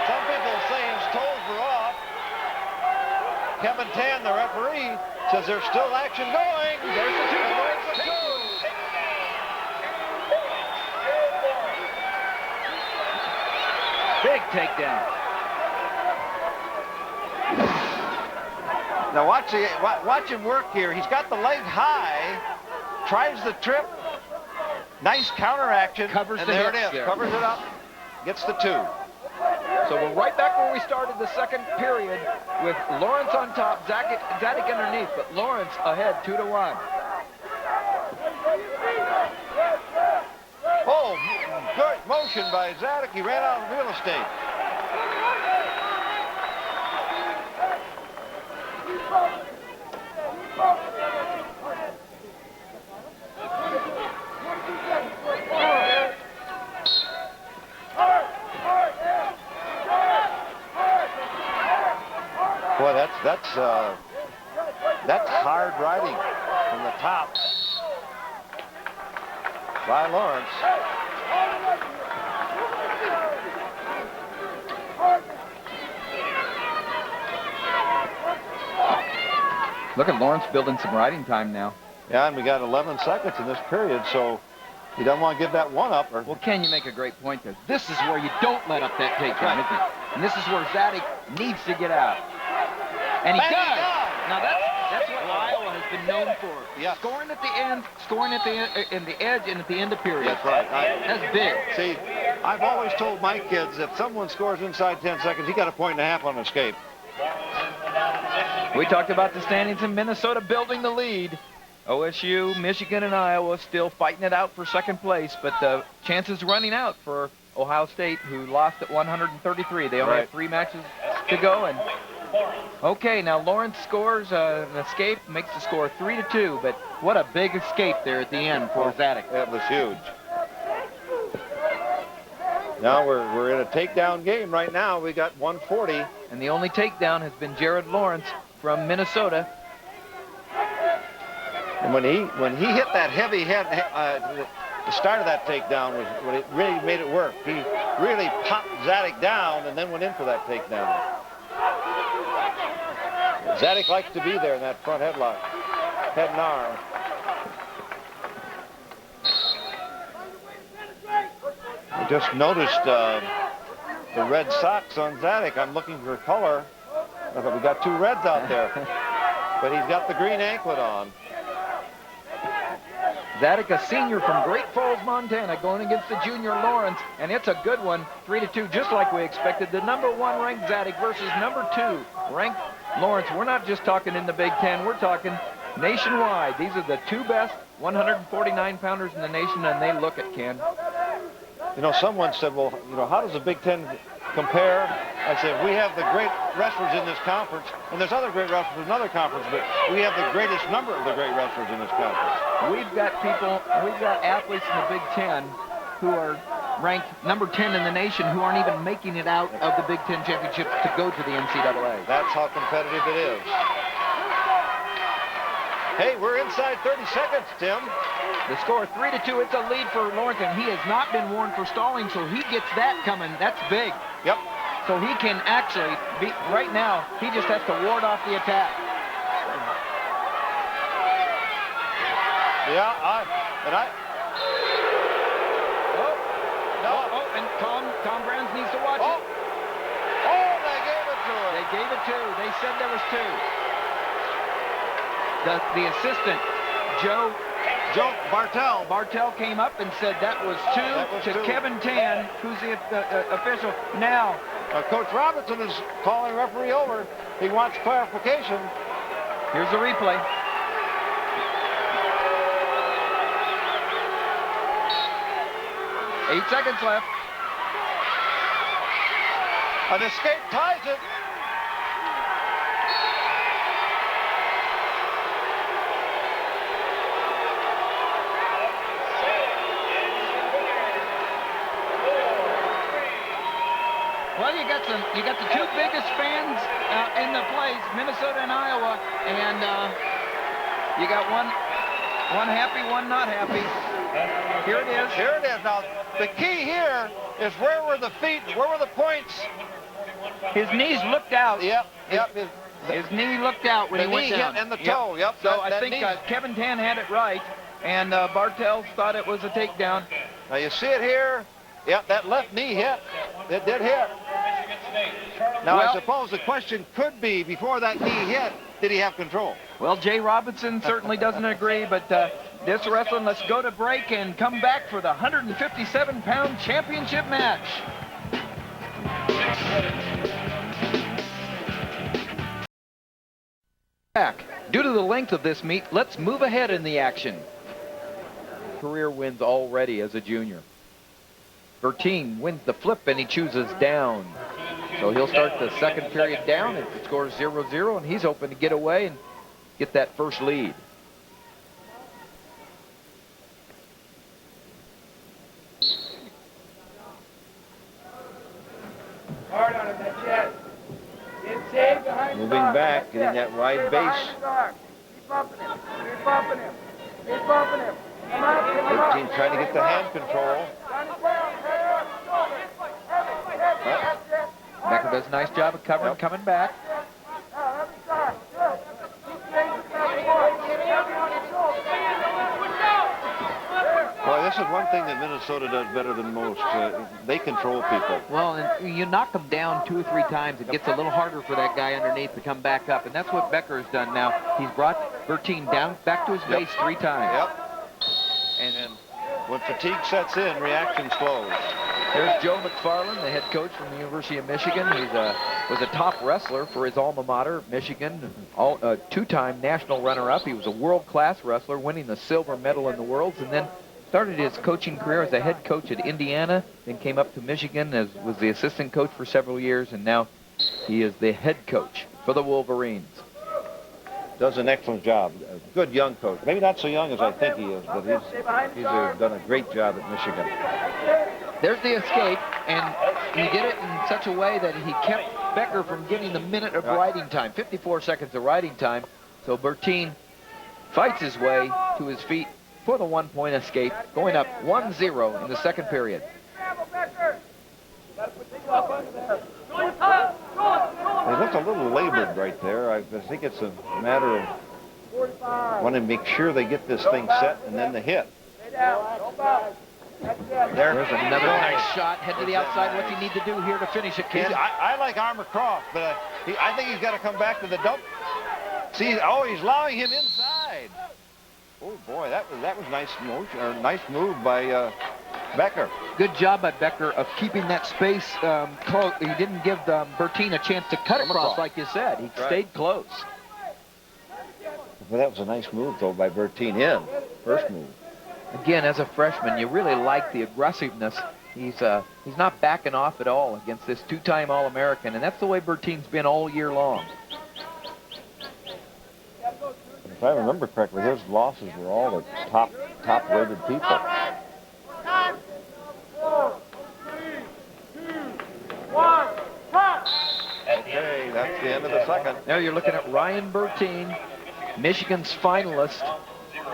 Some people say his toes were off. Kevin Tan, the referee, says there's still action going. There's the 2 points. Big takedown. Now watch him work here. He's got the leg high, tries the trip. Nice counter action. Covers and the there it hips is. there. Covers it up. Gets the 2. So we're right back where we started the second period with Lawrence on top, Zadick underneath, but Lawrence ahead 2-1. Oh, good motion by Zadick. He ran out of real estate. Boy, that's hard riding from the top by Lawrence. Look at Lawrence building some riding time now. Yeah, and we got 11 seconds in this period, so he doesn't want to give that one up. Well, Ken, you make a great point there. This is where you don't let up that takedown, isn't it? And this is where Zadick needs to get out. And he does. Now that's what Iowa has been known for. Yes. Scoring at the end, scoring at the in the edge, and at the end of period. That's right. That's big. See, I've always told my kids if someone scores inside 10 seconds, he got a point and a half on escape. We talked about the standings in Minnesota building the lead. OSU, Michigan, and Iowa still fighting it out for second place, but the chances running out for Ohio State, who lost at 133. They only have 3 matches to go. And okay, now Lawrence scores an escape, makes the score 3-2. But what a big escape there at the end for Zadick. That was huge. Now we're in a takedown game right now. We got 140. And the only takedown has been Jared Lawrence from Minnesota. And when he hit that heavy head, the start of that takedown was when it really made it work. He really popped Zadick down and then went in for that takedown. Zadick likes to be there in that front headlock, head and arm. I just noticed the red socks on Zadick. I'm looking for color. We got 2 reds out there, but he's got the green anklet on. Zadick, a senior from Great Falls, Montana, going against the junior Lawrence, and it's a good one, 3-2, just like we expected. The number 1 ranked Zadick versus number 2 ranked Lawrence. We're not just talking in the Big Ten, we're talking nationwide. These are the 2 best 149-pounders in the nation, and they look at Ken. You know, someone said, well, you know, how does the Big Ten compare? I said, we have the great wrestlers in this conference, and there's other great wrestlers in other conferences, but we have the greatest number of the great wrestlers in this conference. We've got athletes in the Big Ten who are ranked number 10 in the nation who aren't even making it out of the Big Ten championships to go to the NCAA. That's how competitive it is. Hey, we're inside 30 seconds, Tim. The score 3-2. It's a lead for Lawrence, and he has not been warned for stalling, so he gets that coming. That's big. Yep. So he can actually be, right now, he just has to ward off the attack. Yeah, and Tom Brands needs to watch it. They gave it to him. They gave it 2. They said there was 2. The assistant, Joe Bartel came up and said that was 2 to Kevin Tan, who's the official. Now, Coach Robinson is calling referee over. He wants clarification. Here's the replay. Eight seconds left. An escape ties it. Well, you got the 2 biggest fans in the place, Minnesota and Iowa, and you got one happy, one not happy. Here it is. Here it is. Now, the key here is where were the feet, where were the points? His knees looked out. Yep. His knee looked out when he went down. And the toe, yep. So I think Kevin Tan had it right, and Bartels thought it was a takedown. Now you see it here. Yep, that left knee hit. It did hit. Now, I suppose the question could be, before that knee hit, did he have control? Well, Jay Robinson certainly doesn't agree, but this wrestling, let's go to break and come back for the 157-pound championship match. Back. Due to the length of this meet, let's move ahead in the action. Career wins already as a junior. Bertin wins the flip, and he chooses down. So he'll start the second period down, and the score is 0-0, and he's open to get away and get that first lead. Hard on him, that chest. Inside behind the Moving back, getting that wide base. Keep bumping him. Keep bumping him. Keep bumping him. Come on, Bertin trying to get the hand control. Becker does a nice job of covering, coming back. Boy, this is one thing that Minnesota does better than most. They control people. Well, and you knock them down 2 or 3 times, it gets a little harder for that guy underneath to come back up, and that's what Becker has done now. He's brought Bertin down back to his base 3 times. Yep. And when fatigue sets in, reaction slows. There's Joe McFarland, the head coach from the University of Michigan. He was a top wrestler for his alma mater, Michigan, 2-time national runner-up. He was a world-class wrestler, winning the silver medal in the Worlds, and then started his coaching career as a head coach at Indiana, then came up to Michigan, was the assistant coach for several years, and now he is the head coach for the Wolverines. Does an excellent job. A good young coach. Maybe not so young as I think he is, but he's done a great job at Michigan. There's the escape, and he did it in such a way that he kept Becker from getting the minute of riding time, 54 seconds of riding time. So Bertin fights his way to his feet for the 1-point escape, going up 1-0 in the second period. They look a little labored right there. I think it's a matter of wanting to make sure they get this thing set and then the hit. There's another nice shot. Head to the outside. What's he need to do here to finish it, kid? I like Armour Croft, but I think he's got to come back to the dump. See, he's allowing him inside. Oh boy, that was nice move by Becker. Good job by Becker of keeping that space close. He didn't give Bertin a chance to cut across, like you said. He stayed close. Well, that was a nice move, though, by Bertin. First move. Again, as a freshman, you really like the aggressiveness. He's not backing off at all against this 2-time All-American, and that's the way Bertin's been all year long. If I remember correctly, his losses were all the top-rated people. 4, 3, 2, 1, cut! Okay, that's the end of the second. Now you're looking at Ryan Bertin, Michigan's finalist,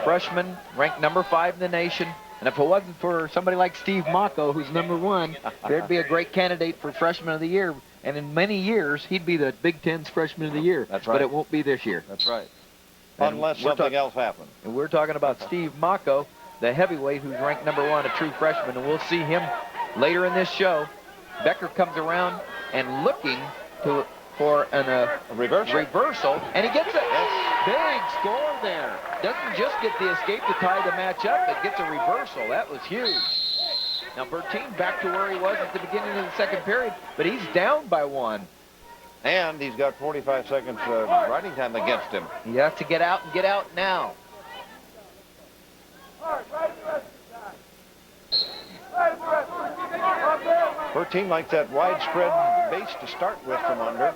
freshman, ranked number 5 in the nation. And if it wasn't for somebody like Steve Mocco, who's number 1, there'd be a great candidate for Freshman of the Year. And in many years, he'd be the Big Ten's Freshman of the Year. That's right. But it won't be this year. That's right. Unless something else happens. And we're talking about Steve Mocco, the heavyweight who's ranked number 1, a true freshman. And we'll see him later in this show. Becker comes around and looking for a reversal, and he gets it. Yes. Big score there. Doesn't just get the escape to tie the match up, but gets a reversal. That was huge. Now Bertin back to where he was at the beginning of the second period, but he's down by 1. And he's got 45 seconds riding time against him. He has to get out and get out now. Bertin likes that widespread base to start with from under.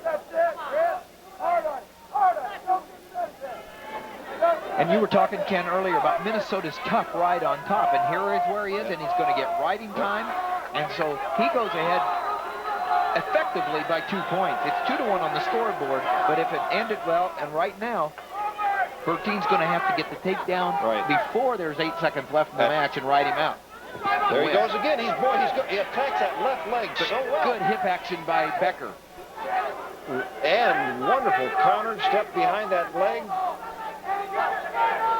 And you were talking, Ken, earlier about Minnesota's tough ride on top, and here is where he is, and he's going to get riding time, and so he goes ahead effectively by 2 points. It's 2-1 on the scoreboard, but if it ended well, and right now, Bertin's going to have to get the takedown before there's 8 seconds left in the match and ride him out. There he goes again. He attacks that left leg so well. Good hip action by Becker. And wonderful counter step behind that leg.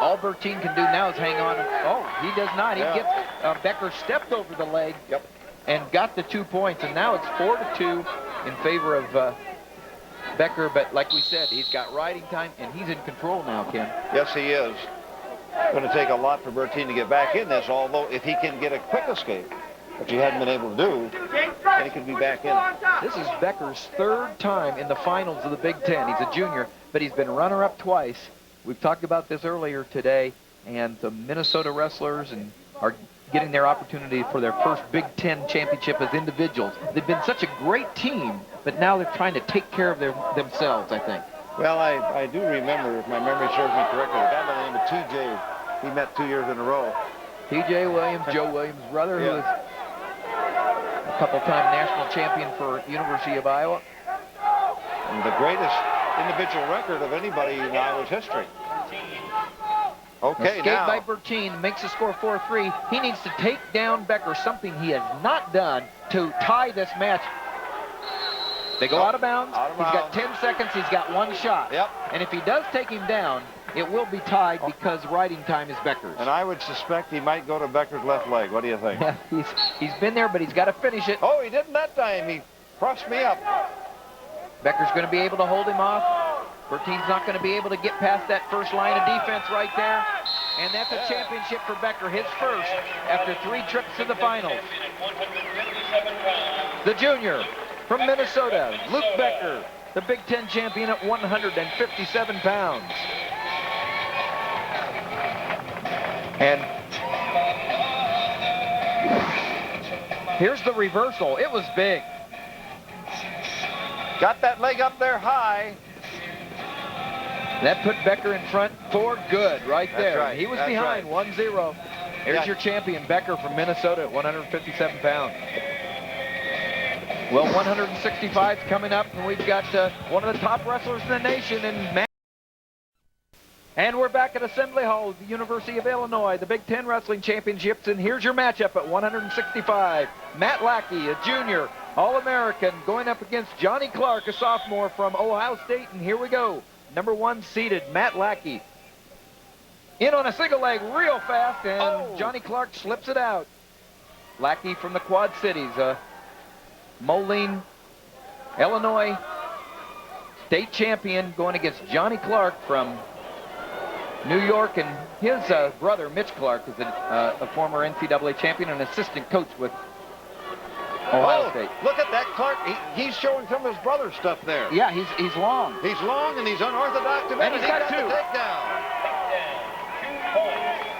All Bertin can do now is hang on. Oh, he does not. He gets Becker stepped over the leg and got the 2 points. And now it's 4-2 in favor of Becker. But like we said, he's got riding time, and he's in control now, Ken. Yes, he is. Going to take a lot for Bertin to get back in this, although if he can get a quick escape, which he hadn't been able to do, then he could be back in. This is Becker's 3rd time in the finals of the Big Ten. He's a junior, but he's been runner-up twice. We've talked about this earlier today, and the Minnesota wrestlers are getting their opportunity for their first Big Ten championship as individuals. They've been such a great team, but now they're trying to take care of themselves, I think. Well, I do remember, if my memory serves me correctly, a guy by the name of T.J. he met 2 years in a row. T.J. Williams, Joe Williams' brother, who is a couple-time national champion for University of Iowa. And the greatest individual record of anybody in Iowa's history. Okay, Escape now. by Bertin makes the score 4-3. He needs to take down Becker, something he has not done to tie this match. They go out of bounds. Out of He's got bounds. 10 seconds. He's got one shot. Yep. And if he does take him down, it will be tied because riding time is Becker's. And I would suspect he might go to Becker's left leg. What do you think? Yeah, he's been there, but he's got to finish it. Oh, he didn't that time. He crossed me up. Becker's going to be able to hold him off. Bertin's not going to be able to get past that first line of defense right there. And that's a championship for Becker, his first after 3 trips to the finals. The junior from Minnesota, Luke Becker, the Big Ten champion at 157 pounds. And here's the reversal. It was big. Got that leg up there high. That put Becker in front for good right there. Right. He was That's behind right. 1-0. Here's your champion, Becker from Minnesota at 157 pounds. Well, 165 is coming up, and we've got one of the top wrestlers in the nation, and we're back at Assembly Hall, the University of Illinois, the Big Ten Wrestling Championships, and here's your matchup at 165. Matt Lackey, a junior, All-American, going up against Johnny Clark, a sophomore from Ohio State, and here we go. Number 1 seeded, Matt Lackey. In on a single leg real fast, and Johnny Clark slips it out. Lackey from the Quad Cities, Moline, Illinois state champion, going against Johnny Clark from New York, and his brother, Mitch Clark, is a former NCAA champion and assistant coach with Ohio State. Look at that, Clark. He's showing some of his brother's stuff there. Yeah, he's long. He's long and he's unorthodox. And he's got 2. The takedown.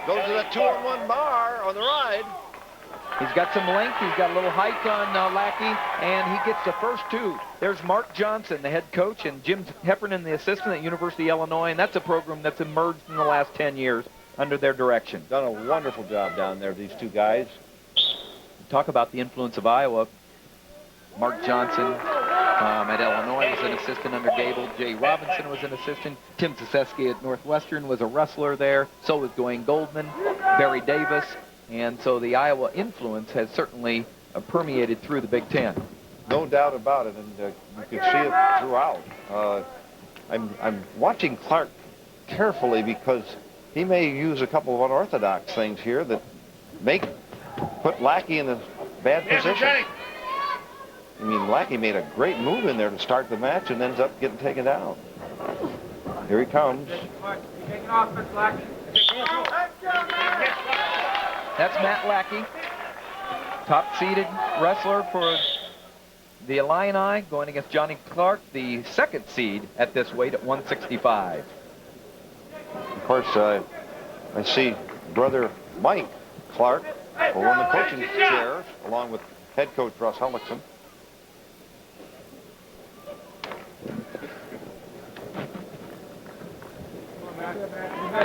Goes to that 2-on-1 bar on the ride. He's got some length. He's got a little height on Lackey, and he gets the first 2. There's Mark Johnson, the head coach, and Jim Heffernan, the assistant at University of Illinois, and that's a program that's emerged in the last 10 years under their direction. Done a wonderful job down there, these 2 guys. Talk about the influence of Iowa. Mark Johnson at Illinois was an assistant under Gable. Jay Robinson was an assistant. Tim Zaseski at Northwestern was a wrestler there. So was Dwayne Goldman, Barry Davis. And so the Iowa influence has certainly permeated through the Big Ten. No doubt about it, and you can see it throughout. I'm watching Clark carefully because he may use a couple of unorthodox things here that put Lackey in a bad position. I mean, Lackey made a great move in there to start the match and ends up getting taken down. Here he comes. That's Matt Lackey, top-seeded wrestler for the Illini, going against Johnny Clark, the 2nd seed at this weight at 165. Of course, I see brother Mike Clark over in the coaching chair, along with head coach Russ Erikson.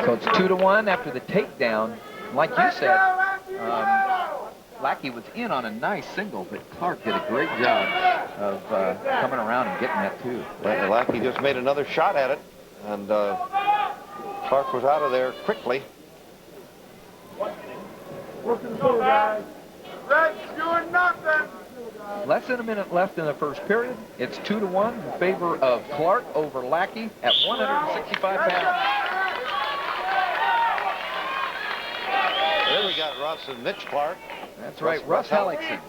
So it's 2-1 after the takedown. Like you said, Lackey was in on a nice single, but Clark did a great job of coming around and getting that too. Lackey just made another shot at it, and Clark was out of there quickly. Less than a minute left in the first period. It's 2-1 in favor of Clark over Lackey at 165 pounds. There we got Russ and Mitch Clark. That's right, Russ Erikson,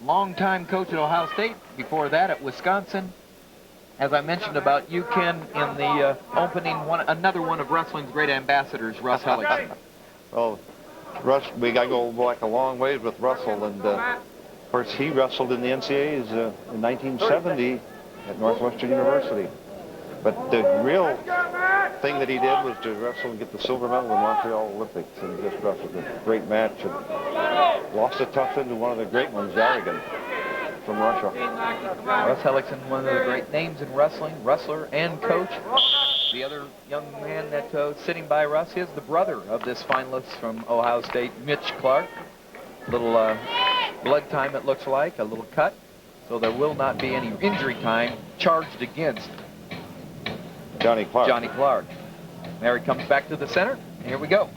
longtime coach at Ohio State. Before that at Wisconsin. As I mentioned about you, Ken, in the opening, another one of wrestling's great ambassadors, Russ Erikson. Well, Russ, we got to go back a long ways with Russell, and of course he wrestled in the NCAAs in 1970 at Northwestern University. But the real thing that he did was to wrestle and get the silver medal in Montreal Olympics, and just wrestled a great match and lost a tough into one of the great ones, Zadick from Russia. Russ Erikson, one of the great names in wrestling, wrestler and coach. The other young man that's sitting by Russ is the brother of this finalist from Ohio State, Mitch Clark. Little blood time, it looks like, a little cut. So there will not be any injury time charged against Johnny Clark. There he comes back to the center. Here we go.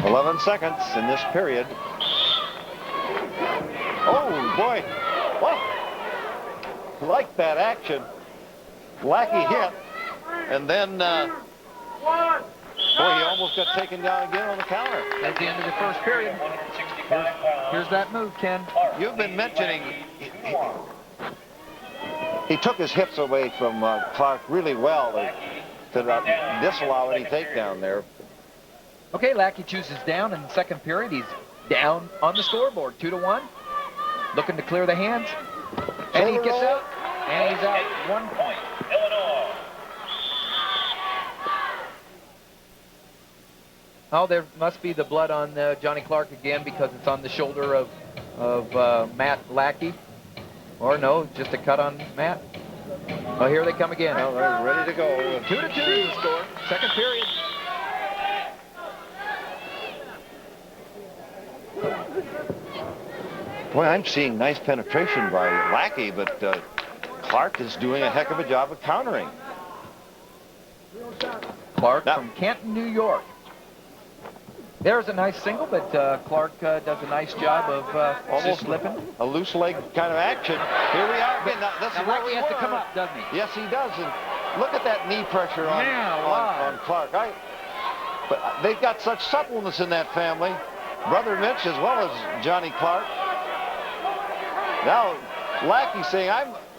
11 seconds in this period. Oh, boy. Well, like that action. Lackey hit. And then, boy, he almost got taken down again on the counter. At the end of the first period. Here's that move, Ken. You've been mentioning he took his hips away from Clark really well to not disallow any takedown there. Okay, Lackey chooses down in the second period. He's down on the scoreboard, 2-1. Looking to clear the hands. And he gets out, and he's out 1 point. Oh, there must be the blood on Johnny Clark again because it's on the shoulder of Matt Lackey. Or no, just a cut on Matt. Oh, here they come again. Well, they're ready to go. 2-2 is the score. Second period. Boy, I'm seeing nice penetration by Lackey, but Clark is doing a heck of a job of countering. Clark from Canton, New York. There's a nice single, but Clark does a nice job of almost slipping. A loose leg kind of action. Here we are again. Now, Lackey has to come up, doesn't he? Yes, he does. And look at that knee pressure on Clark. But they've got such suppleness in that family. Brother Mitch as well as Johnny Clark. Now, Lackey saying,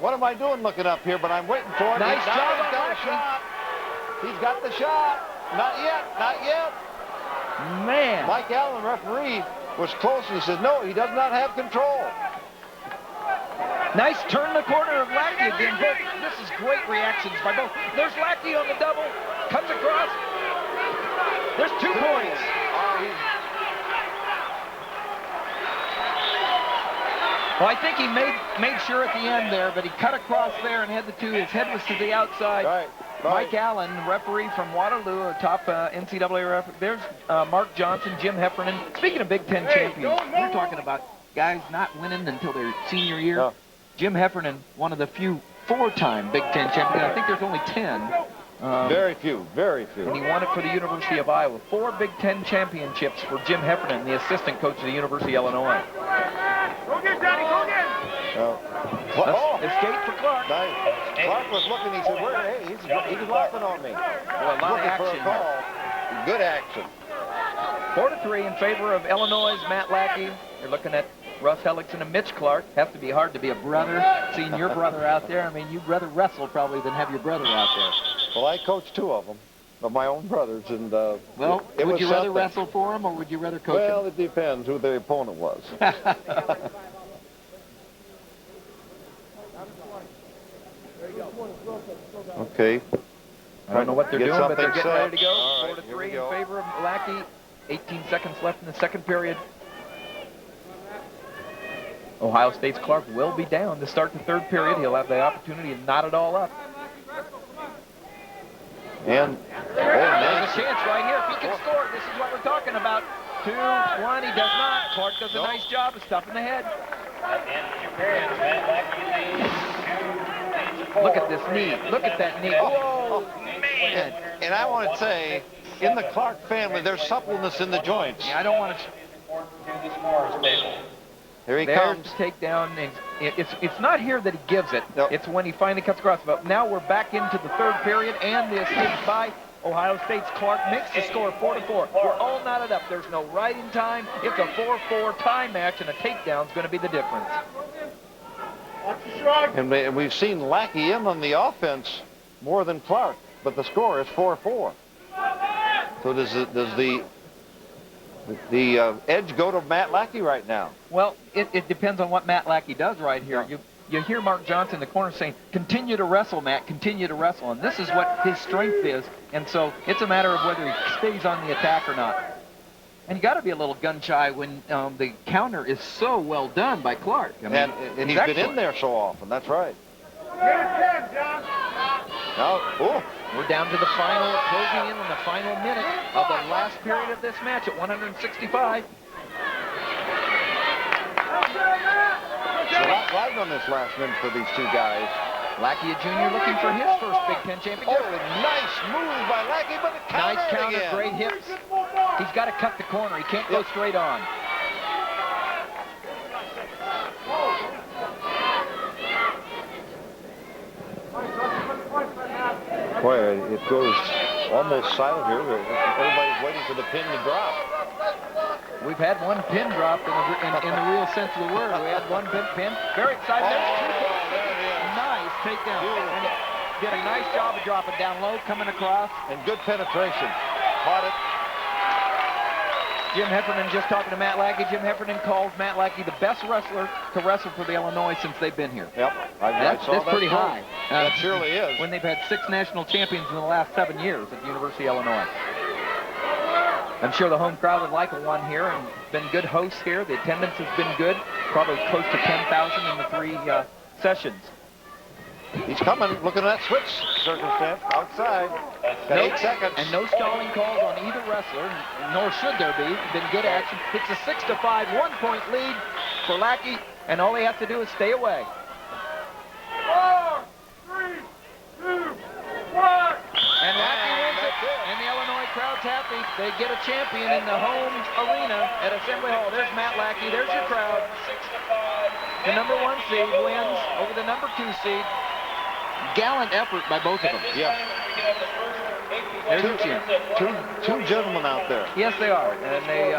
what am I doing looking up here? But I'm waiting for it. Nice job on Lackey. He's got the shot. Not yet, not yet. Man. Mike Allen, referee, was close, and he says, no, he does not have control. Nice turn the corner of Lackey again. This is great reactions by both. There's Lackey on the double. Cuts across. There's 2 points. Well, I think he made sure at the end there, but he cut across there and had the 2. His head was to the outside. Right. Mike Allen, referee from Waterloo, a top NCAA referee. There's Mark Johnson, Jim Heffernan. Speaking of Big Ten champions, we're talking about guys not winning until their senior year. Oh. Jim Heffernan, one of the few 4-time Big Ten champions. I think there's only 10. Very few, very few. And he won it for the University of Iowa. 4 Big Ten championships for Jim Heffernan, the assistant coach of the University of Illinois. Go get Johnny, go get! Escape for Clark. Nice. Clark was looking, he said, hey, he's laughing on me. Boy, a lot of action. For a call. Good action. 4-3 in favor of Illinois' Matt Lackey. You're looking at Russ Hellickson and Mitch Clark. Has to be hard to be a brother, seeing your brother out there. I mean, you'd rather wrestle probably than have your brother out there. Well, I coached 2 of them, of my own brothers, and well, would you rather wrestle for them, or would you rather coach them? Well, it depends who the opponent was. Okay. I don't know what they're doing, but they're getting ready to go. All right, 4-3 in favor of Lackey. 18 seconds left in the second period. Ohio State's Clark will be down to start the third period. He'll have the opportunity to knot it all up. And there's a chance right here. If he can score, this is what we're talking about. 2-1, he does not. Clark does a nice job of stuffing the head. Look at this knee. Look at that knee. Whoa, man. And I want to say, in the Clark family, there's suppleness in the joints. Yeah, I don't want to... Here he There's comes. Takedown. It's not here that he gives it. Nope. It's when he finally cuts across. But now we're back into the third period, and the escape by Ohio State's Clark makes the score 4-4. We're all knotted up. There's no riding time. It's a 4-4 tie match, and a takedown's going to be the difference. And we've seen Lackey in on the offense more than Clark, but the score is 4-4. So does the edge go to Matt Lackey right now? Well, it depends on what Matt Lackey does right here. You hear Mark Johnson in the corner saying, continue to wrestle, Matt, continue to wrestle. And this is what his strength is. And so it's a matter of whether he stays on the attack or not. And you got to be a little gun-shy when the counter is so well done by Clark. I mean, and he's been in there so often. That's right. Now, we're down to the final, closing in on the final minute of the last period of this match at 165. It's a lot riding on this last minute for these 2 guys. Lackey, a junior, looking for his first Big Ten championship. Oh, nice move by Lackey, but it countered nice counter, again. Great hips. He's got to cut the corner. He can't go straight on. Boy, it goes almost silent here. Everybody's waiting for the pin to drop. We've had one pin drop in the real sense of the word. We had one pin. Very excited. Nice takedown. And did a nice job of dropping down low, coming across. And good penetration. Caught it. Jim Heffernan just talking to Matt Lackey. Jim Heffernan calls Matt Lackey the best wrestler to wrestle for the Illinois since they've been here. Yep. That's pretty high. That surely is. When they've had 6 national champions in the last 7 years at the University of Illinois. I'm sure the home crowd would like a one here, and been good hosts here. The attendance has been good, probably close to 10,000 in the 3 sessions. He's coming, looking at that switch circumstance outside. Got 8 seconds. And no stalling calls on either wrestler, nor should there be. Been good action. It's a 6-5 1-point lead for Lackey, and all he has to do is stay away. 4, 3, 2, 1. And Lackey wins it, and the Illinois crowd's happy. They get a champion in the home arena at Assembly Hall. There's Matt Lackey. There's your crowd. The number 1 seed wins over the number 2 seed. Gallant effort by both of them. Yeah. There's your cheer. Two gentlemen out there. Yes, they are, and they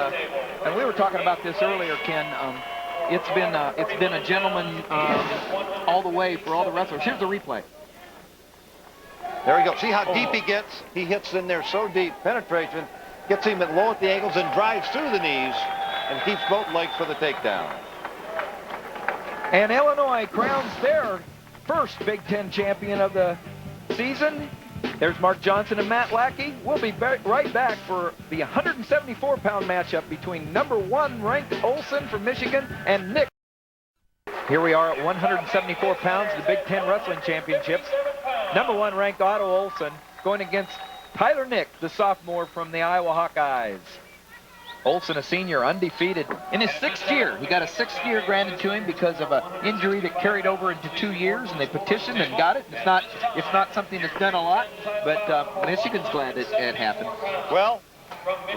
and we were talking about this earlier, Ken. It's been a gentleman all the way for all the wrestlers. Here's the replay. There we go. See how deep he gets? He hits in there so deep. Penetration gets him low at the ankles and drives through the knees and keeps both legs for the takedown. And Illinois crowns their first Big Ten champion of the season. There's Mark Johnson and Matt Lackey. We'll be right back for the 174-pound matchup between number 1 ranked Olson from Michigan and Nixt. Here we are at 174 pounds, the Big Ten Wrestling Championships. Number 1 ranked Otto Olson going against Tyler Nixt, the sophomore from the Iowa Hawkeyes. Olson, a senior, undefeated in his 6th year. He got a 6th year granted to him because of an injury that carried over into 2 years, and they petitioned and got it. It's not something that's done a lot, but Michigan's glad it happened. Well,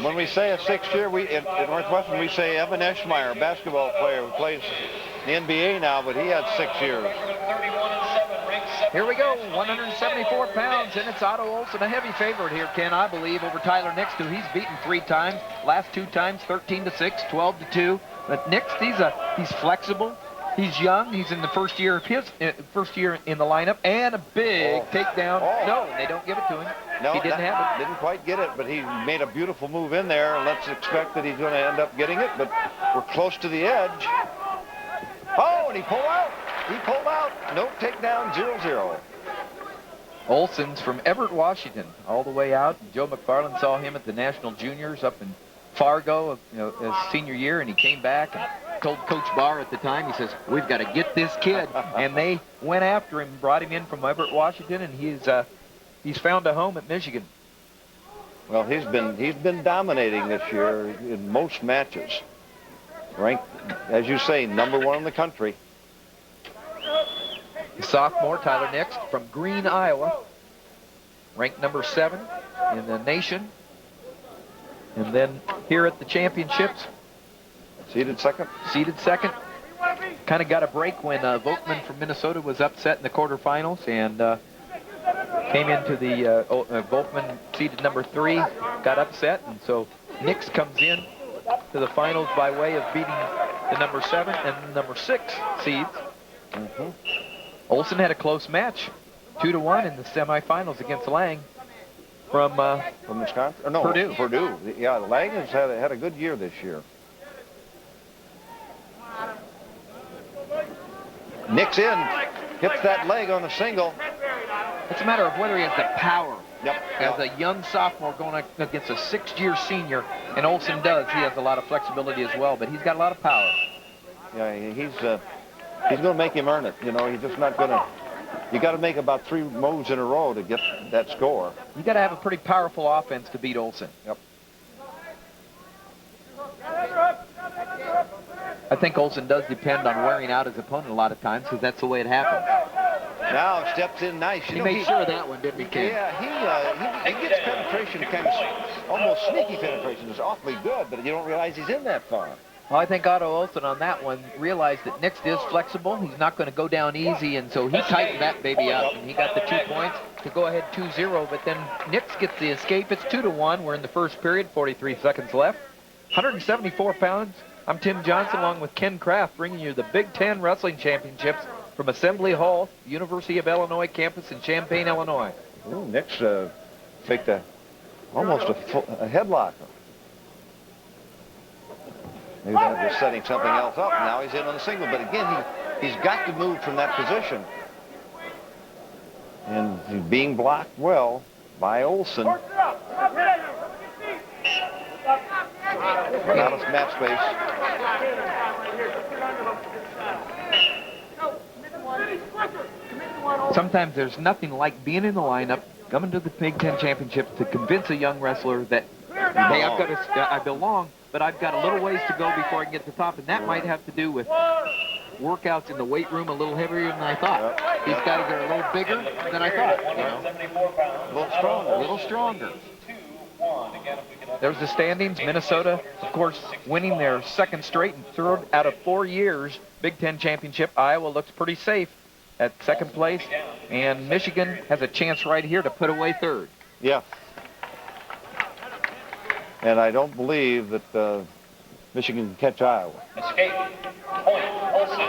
when we say a 6th year, at Northwestern we say Evan Eschmeyer, a basketball player who plays in the NBA now, but he had 6 years. Here we go, 174 pounds, and it's Otto Olson, a heavy favorite here, Ken, I believe, over Tyler Nixt, who he's beaten 3 times. Last 2 times, 13-6, 12-2. But Nixt, he's flexible, he's young, he's in the first year in the lineup, and a big takedown. No, they don't give it to him. No, he didn't have it. Didn't quite get it, but he made a beautiful move in there, and let's expect that he's going to end up getting it, but we're close to the edge. Oh, and he pulled out. He pulled out. No takedown, 0-0. Olson's from Everett, Washington, all the way out. Joe McFarland saw him at the National Juniors up in Fargo, his senior year, and he came back and told Coach Barr at the time, he says, "We've got to get this kid." And they went after him, brought him in from Everett, Washington, and he's found a home at Michigan. Well, he's been dominating this year in most matches. Ranked, as you say, number 1 in the country. The sophomore, Tyler Nixt, from Greene, Iowa, ranked number 7 in the nation. And then here at the championships, seeded second. Kind of got a break when Volkman from Minnesota was upset in the quarterfinals, and came into the Volkman seeded number 3, got upset, and so Nixt comes in to the finals by way of beating the number 7 and number 6 seeds. Olson had a close match, 2-1 in the semifinals against Lang from Wisconsin? Or no, Purdue. Purdue. Yeah, Lang has had a good year this year. Nixt in, hits that leg on the single. It's a matter of whether he has the power. Yep. As a young sophomore going against a 6th-year senior, and Olson does. He has a lot of flexibility as well, but he's got a lot of power. Yeah, he's going to make him earn it. He's just not going to. You got to make about 3 moves in a row to get that score. You got to have a pretty powerful offense to beat Olson. Yep. I think Olson does depend on wearing out his opponent a lot of times, because that's the way it happens. Now steps in nice. He made sure of that one, didn't he, Ken? Yeah, he gets penetration, kind of almost sneaky penetration. It's awfully good, but you don't realize he's in that far. Well, I think Otto Olson on that one realized that Nixt is flexible. He's not going to go down easy, and so he tightened that baby up, and he got the 2 points to go ahead 2-0, but then Nixt gets the escape. It's 2-1. We're in the first period, 43 seconds left. 174 pounds. I'm Tim Johnson, along with Ken Kraft, bringing you the Big Ten Wrestling Championships from Assembly Hall, University of Illinois campus in Champaign, Illinois. Ooh, Nixt faked almost a headlock. Maybe that was setting something else up. Now he's in on the single, but again, he's got to move from that position. And he's being blocked well by Olson. Out of match space. Sometimes there's nothing like being in the lineup, coming to the Big Ten Championships to convince a young wrestler that, hey, I belong, but I've got a little ways to go before I can get to the top, and that might have to do with workouts in the weight room a little heavier than I thought. These guys are a little bigger than I thought. You know? A little stronger. There's the standings. Minnesota, of course, winning their second straight and third out of 4 years Big Ten championship. Iowa looks pretty safe at second place, and Michigan has a chance right here to put away third. Yeah. And I don't believe that Michigan can catch Iowa. Escape. Point. Olson.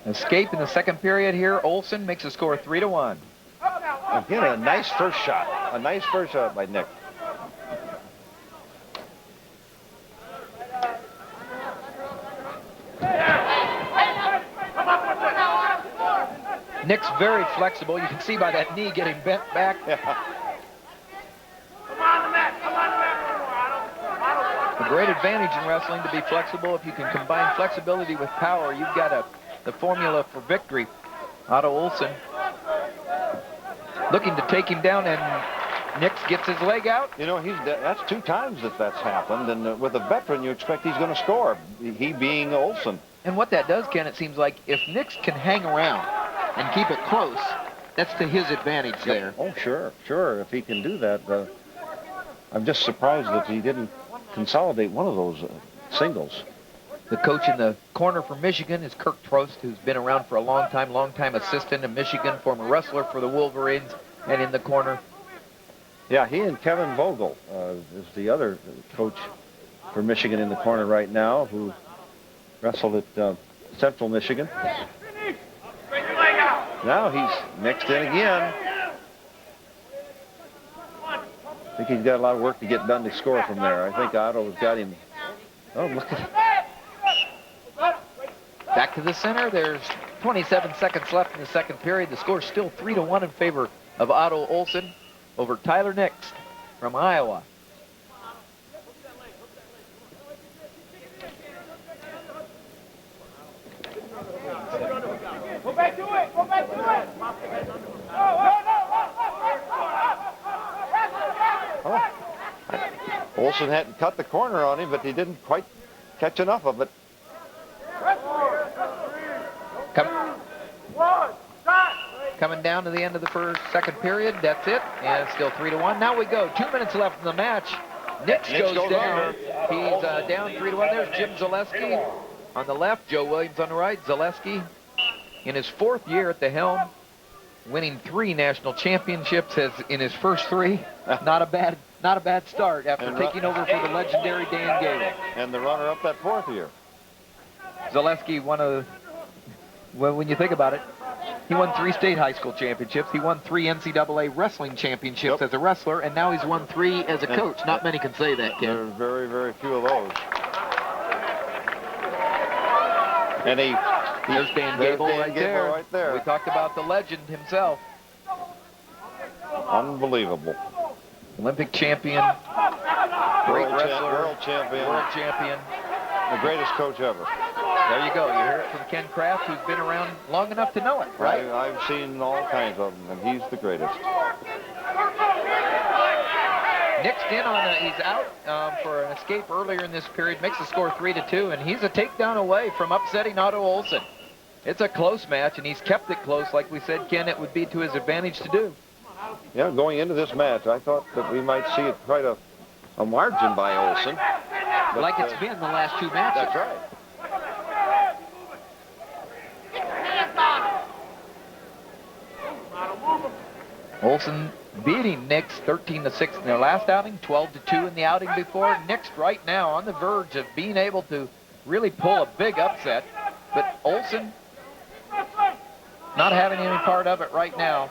Escape in the second period here. Olson makes the score 3-1. Again, a nice first shot. A nice first shot by Nick. Nick's very flexible. You can see by that knee getting bent back. A great advantage in wrestling to be flexible. If you can combine flexibility with power, you've got the formula for victory. Otto Olson looking to take him down, and Nixt gets his leg out. You know, that's 2 times that's happened, and with a veteran, you expect he's going to score, he being Olson. And what that does, Ken, it seems like if Nixt can hang around and keep it close, that's to his advantage there. Oh, sure, if he can do that. I'm just surprised that he didn't consolidate one of those singles. The coach in the corner for Michigan is Kirk Trost, who's been around for a long time assistant in Michigan, former wrestler for the Wolverines, and in the corner. Yeah, he and Kevin Vogel is the other coach for Michigan in the corner right now, who wrestled at Central Michigan. Now he's mixed in again. I think he's got a lot of work to get done to score from there. I think Otto's got him. Oh, look at Back to the center. There's 27 seconds left in the second period. The score's still 3-1 in favor of Otto Olson over Tyler Nixt from Iowa. Go back to it! Go back to it! Olson hadn't cut the corner on him, but he didn't quite catch enough of it. Coming down to the end of the second period. That's it. And it's still 3-1. Now we go. 2 minutes left in the match. Nixt goes down. He's down 3-1. There's Jim Zaleski on the left. Joe Williams on the right. Zaleski in his 4th year at the helm, winning 3 national championships in his first 3. Not a bad start after taking over for the legendary Dan Gable. And the runner-up that 4th year. Zaleski, when you think about it, he won 3 state high school championships. He won 3 NCAA wrestling championships as a wrestler, and now he's won 3 as a coach. Not many can say that, Ken. There are very, very few of those. And there's Dan Gable right there. We talked about the legend himself. Unbelievable. Olympic champion, great wrestler, world champion, the greatest coach ever. There you go. You hear it from Ken Kraft, who's been around long enough to know it, right? I've seen all kinds of them, and he's the greatest. Nixt in he's out for an escape earlier in this period, makes the score 3-2, and he's a takedown away from upsetting Otto Olson. It's a close match, and he's kept it close. Like we said, Ken, it would be to his advantage to do. Yeah, going into this match, I thought that we might see it quite a margin by Olson. But, like it's been the last 2 matches. That's right. Olson beating Nixt 13-6 in their last outing, 12-2 in the outing before. Nixt right now on the verge of being able to really pull a big upset, but Olson not having any part of it right now.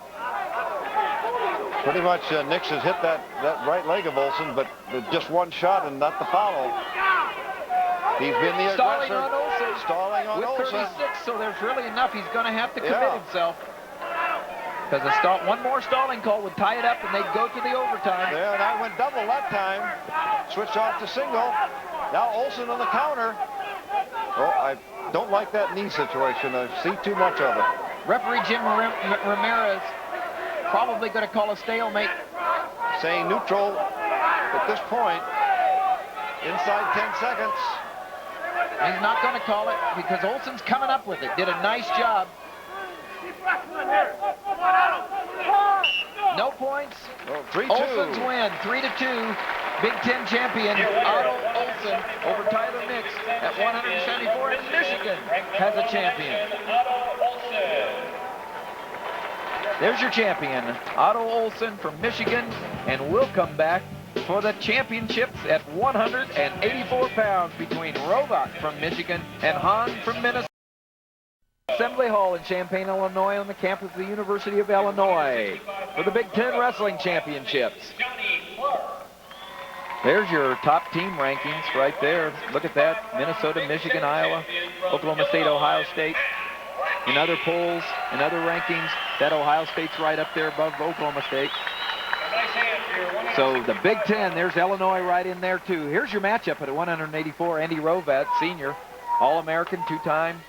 Pretty much Nixt has hit that right leg of Olson, but just one shot and not the foul. He's been the Stalling aggressor. on Olson. Stalling on with Olson. 36, so there's really enough. He's going to have to commit himself. Because one more stalling call would tie it up, and they'd go to the overtime. Yeah, and I went double that time. Switched off to single. Now Olson on the counter. Oh, I don't like that knee situation. I see too much of it. Referee Jim Ramirez probably going to call a stalemate. Saying neutral at this point. Inside 10 seconds. He's not going to call it because Olson's coming up with it. Did a nice job. No points. Oh, 3-2. Olson's win, 3-2. Big Ten champion Otto Olson over Tyler Nixt at 174. And Michigan has a champion. There's your champion, Otto Olson from Michigan, and we'll come back for the championships at 184 pounds between Hrovat from Michigan and Hahn from Minnesota. Assembly Hall in Champaign, Illinois, on the campus of the University of Illinois for the Big Ten Wrestling Championships. There's your top team rankings right there. Look at that. Minnesota, Michigan, Iowa, Oklahoma State, Ohio State. In other polls, in other rankings, that Ohio State's right up there above Oklahoma State. So the Big Ten, there's Illinois right in there too. Here's your matchup at 184. Andy Hrovat, senior, All-American, 2-time,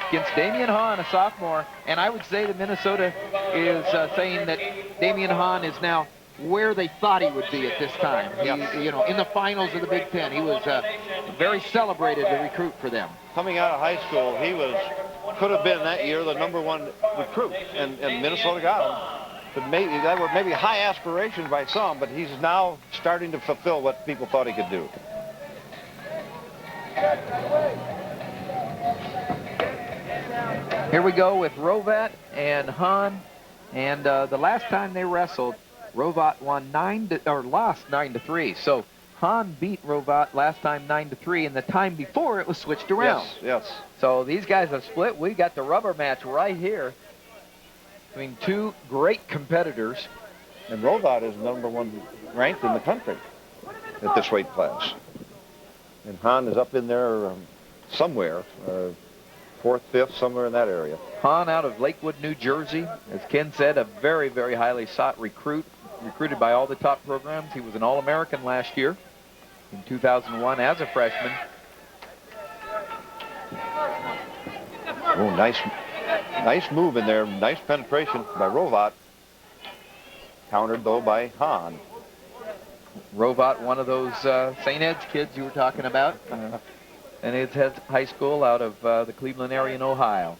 against Damion Hahn, a sophomore. And I would say that Minnesota is saying that Damion Hahn is now where they thought he would be at this time. He, you know, in the finals of the Big Ten. He was very celebrated, the recruit for them. Coming out of high school, he could have been that year the #1 recruit, and Minnesota got him. But maybe that were maybe high aspirations by some, but he's now starting to fulfill what people thought he could do. Here we go with Hrovat and Hahn, and the last time they wrestled, Hrovat won lost 9-3. So Hahn beat Hrovat last time 9-3, and the time before it was switched around. Yes. So these guys have split. We got the rubber match right here between two great competitors. And Hrovat is #1 ranked in the country at this weight class. And Hahn is up in there somewhere, 4th, 5th, somewhere in that area. Hahn out of Lakewood, New Jersey. As Ken said, a very, very highly sought recruit, recruited by all the top programs. He was an All-American last year in 2001 as a freshman. Oh, nice move in there. Nice penetration by Hrovat. Countered, though, by Hahn. Hrovat, one of those St. Ed's kids you were talking about. And it's high school out of the Cleveland area in Ohio.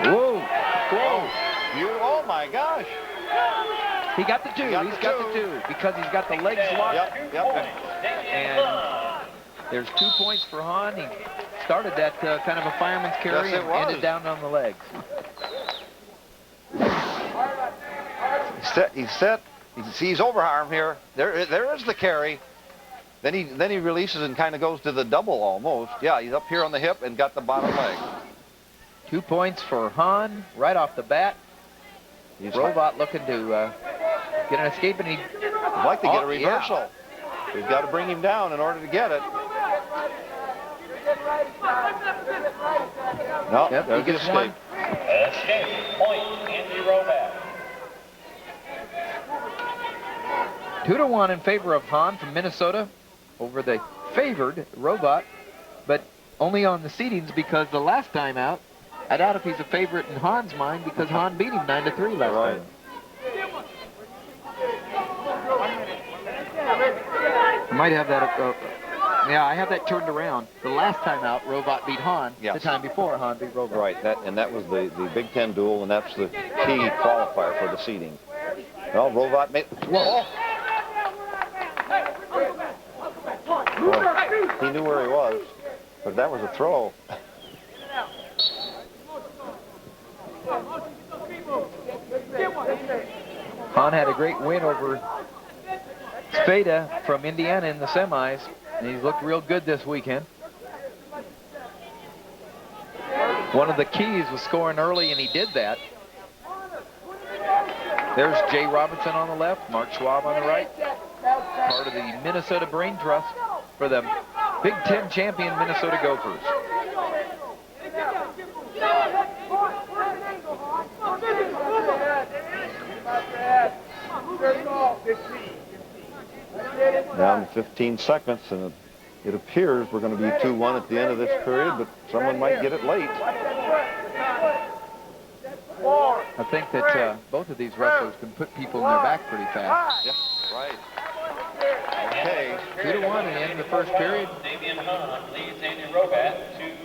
Whoa! Oh, my gosh. He got the two. He's got the two because he's got the legs locked. Yep. And there's 2 points for Hahn. He started that kind of a fireman's carry and ended down on the legs. He's set. He's overarm here. There is the carry. Then he releases and kind of goes to the double almost. Yeah, he's up here on the hip and got the bottom leg. 2 points for Hahn right off the bat. Hrovat looking to get an escape, and he'd like to get a reversal. Yeah. We've got to bring him down in order to get it. No, he gets one. Escape point, Andy Hrovat. 2-1 in favor of Hahn from Minnesota over the favored Hrovat, but only on the seedings because the last time out, I doubt if he's a favorite in Hahn's mind because Hahn beat him 9-3 last time. I might have that. Yeah, I have that turned around. The last time out, Hrovat beat Hahn. Yes. The time before, Hahn beat Hrovat. Right, that was the Big Ten duel, and that's the key qualifier for the seeding. Well, Hrovat made. Whoa! Well, he knew where he was, but that was a throw. Hahn had a great win over Vega from Indiana in the semis, and he's looked real good this weekend. One of the keys was scoring early, and he did that. There's Jay Robinson on the left, Mark Schwab on the right. Part of the Minnesota Brain Trust for the Big Ten champion Minnesota Gophers. Down 15 seconds, and it appears we're going to be 2-1 at the end of this period, but someone might get it late. I think that both of these wrestlers can put people in their back pretty fast. Yeah, right. Okay. 2-1 at the end of the first period. Damion Hahn leads Hrovat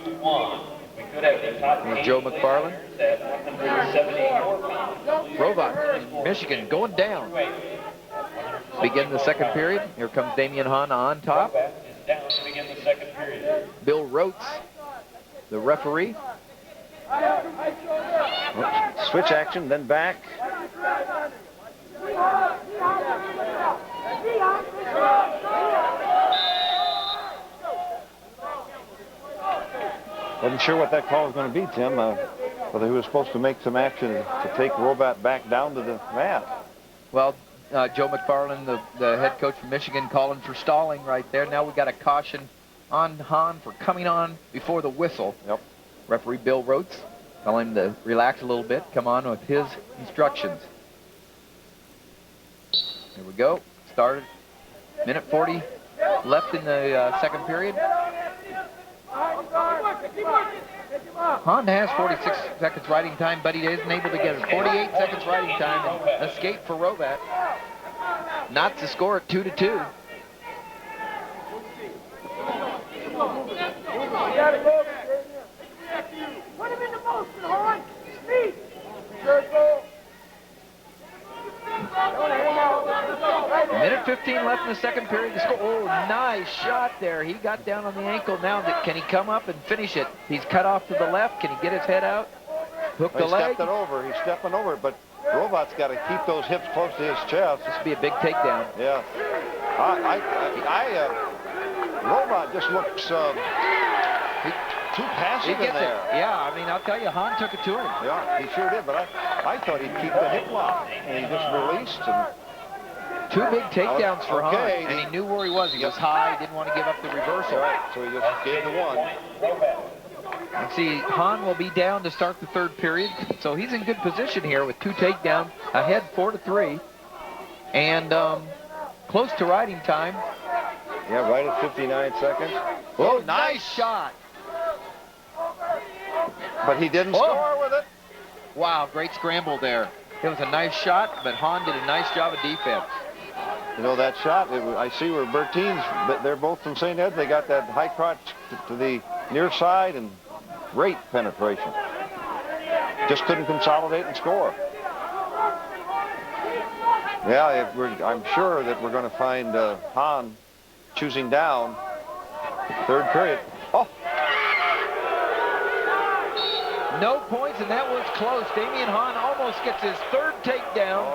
2-1. We could have the top Here's Joe McFarland. at 174 pounds. Hrovat, Michigan, going down. Begin the second period. Here comes Damion Hahn on top. Hrovat is down to begin the second period. Bill Rotes, the referee. Oops. Switch action, then back. Wasn't sure what that call was going to be, Tim. Whether he was supposed to make some action to take Hrovat back down to the mat. Well, Joe McFarland, the head coach from Michigan, calling for stalling right there. Now we got a caution on Hahn for coming on before the whistle. Yep. Referee Bill Rotes telling him to relax a little bit, come on with his instructions. Here we go. Started. Minute 40 left in the second period. Hahn has 46 seconds riding time, but he isn't able to get it. 48 seconds riding time and escape for Hrovat. Not to score at 2-2. Put him in the motion, Hahn. Speed. Circle. Minute 15 left in the second period to score. Oh, nice shot there. He got down on the ankle. Now, can he come up and finish it? He's cut off to the left. Can he get his head out? Hook the leg. He stepped it over. He's stepping over it, but Hrovat's got to keep those hips close to his chest. This would be a big takedown. Yeah. Hrovat just looks too passive in there. Yeah, I mean, I'll tell you, Hahn took it to him. Yeah, he sure did, but I thought he'd keep the hip lock, and he just released. And two big takedowns for Hahn, okay. and he knew where he was. He was high, he didn't want to give up the reversal. Right, so he just gave the one. Let's see, Hahn will be down to start the third period, so he's in good position here with two takedowns, ahead 4-3, and close to riding time. Yeah, right at 59 seconds. Oh, nice shot. But he didn't score with it. Wow, great scramble there. It was a nice shot, but Hahn did a nice job of defense. You know, that shot, I see where Bertin's, they're both from St. Ed. They got that high crotch to the near side and great penetration. Just couldn't consolidate and score. Yeah, I'm sure that we're going to find Hahn choosing down third period. Oh! No points, and that was close. Damion Hahn almost gets his third takedown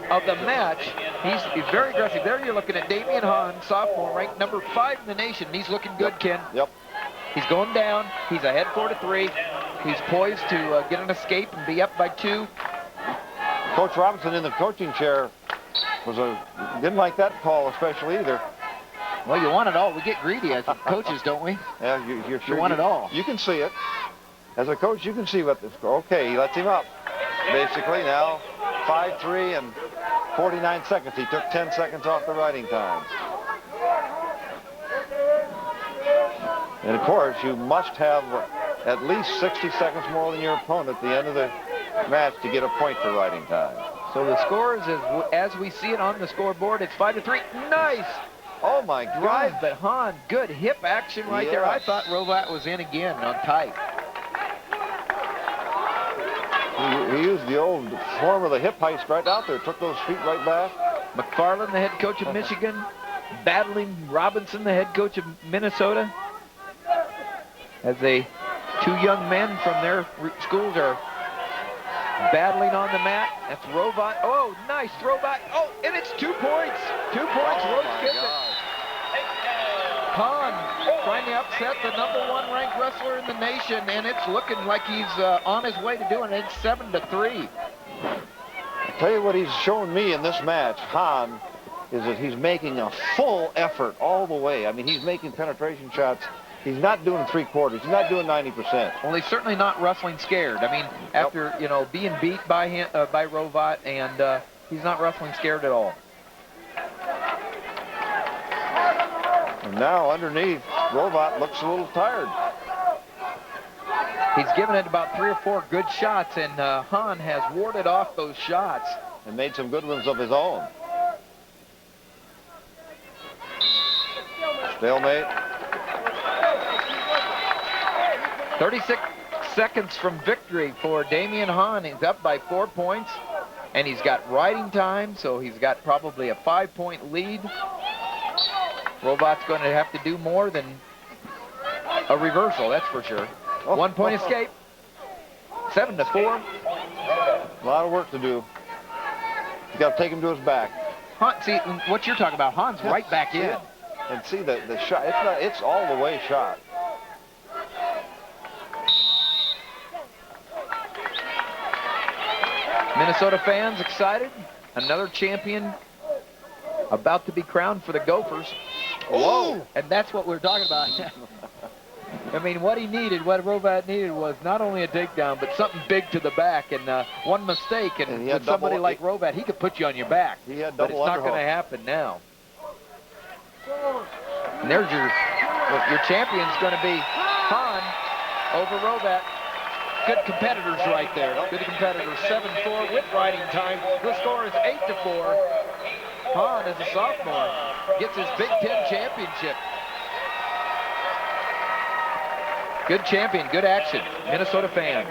of the match. He's very aggressive. There you're looking at Damion Hahn, sophomore, ranked number 5 in the nation. He's looking good, Ken. Yep. He's going down. He's ahead 4-3. He's poised to get an escape and be up by 2. Coach Robinson in the coaching chair didn't like that call especially either. Well, you want it all. We get greedy as coaches, don't we? Yeah, you're sure you want it all. You can see it. As a coach, you can see what the score. Okay, he lets him up. Basically now 5-3 and 49 seconds. He took 10 seconds off the riding time. And of course, you must have at least 60 seconds more than your opponent at the end of the match to get a point for riding time. So the score is as we see it on the scoreboard. It's 5-3. Nice. Oh my God. Drive, but Hahn, good hip action right there. I thought Hrovat was in again on tight. He used the old form of the hip heist right out there. Took those feet right back. McFarland, the head coach of Michigan, battling Robinson, the head coach of Minnesota, as two young men from their schools are battling on the mat. That's Hrovat. Oh, nice throwback. Oh, and it's 2 points. 2 points. Oh, Rhodes gets it. Hahn trying to upset the #1 ranked wrestler in the nation, and it's looking like he's on his way to doing it. It's 7-3. Tell you what he's shown me in this match, Hahn, is that he's making a full effort all the way. I mean, he's making penetration shots. He's not doing 3/4. He's not doing 90%. Well, he's certainly not wrestling scared. I mean, after, you know, being beat by him, by Hrovat, and he's not wrestling scared at all. And now underneath, Hrovat looks a little tired. He's given it about 3 or 4 good shots, and Hahn has warded off those shots. And made some good ones of his own. Stalemate. 36 seconds from victory for Damion Hahn. He's up by 4 points, and he's got riding time, so he's got probably a 5-point lead. Hrovat's going to have to do more than a reversal, that's for sure. 1 point escape. 7-4. A lot of work to do. You got to take him to his back. Hahn, see, what you're talking about, Hahn's right back in. And see the shot. It's all the way shot. Minnesota fans excited. Another champion about to be crowned for the Gophers. Whoa! And that's what we're talking about. I mean, what Hrovat needed was not only a takedown, but something big to the back. And one mistake, and with somebody like Hrovat, he could put you on your back. But it's not going to happen now. And there's your champion's going to be Hahn over Hrovat. Good competitors right there. Good competitors. 7-4 with riding time. The score is 8-4. Hahn, as a sophomore, gets his Big Ten championship. Good champion, good action. Minnesota fans.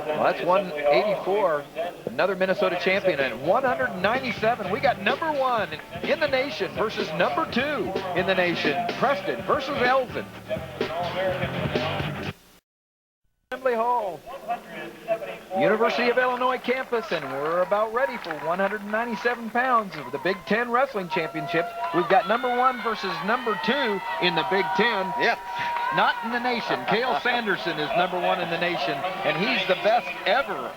Well, that's 184. Another Minnesota champion. And 197. We got #1 in the nation versus #2 in the nation. Preston versus Elzen. Assembly Hall, University of Illinois campus, and we're about ready for 197 pounds of the Big Ten Wrestling Championships. We've got #1 versus #2 in the Big Ten. Yep. Not in the nation. Cale Sanderson is #1 in the nation, and he's the best ever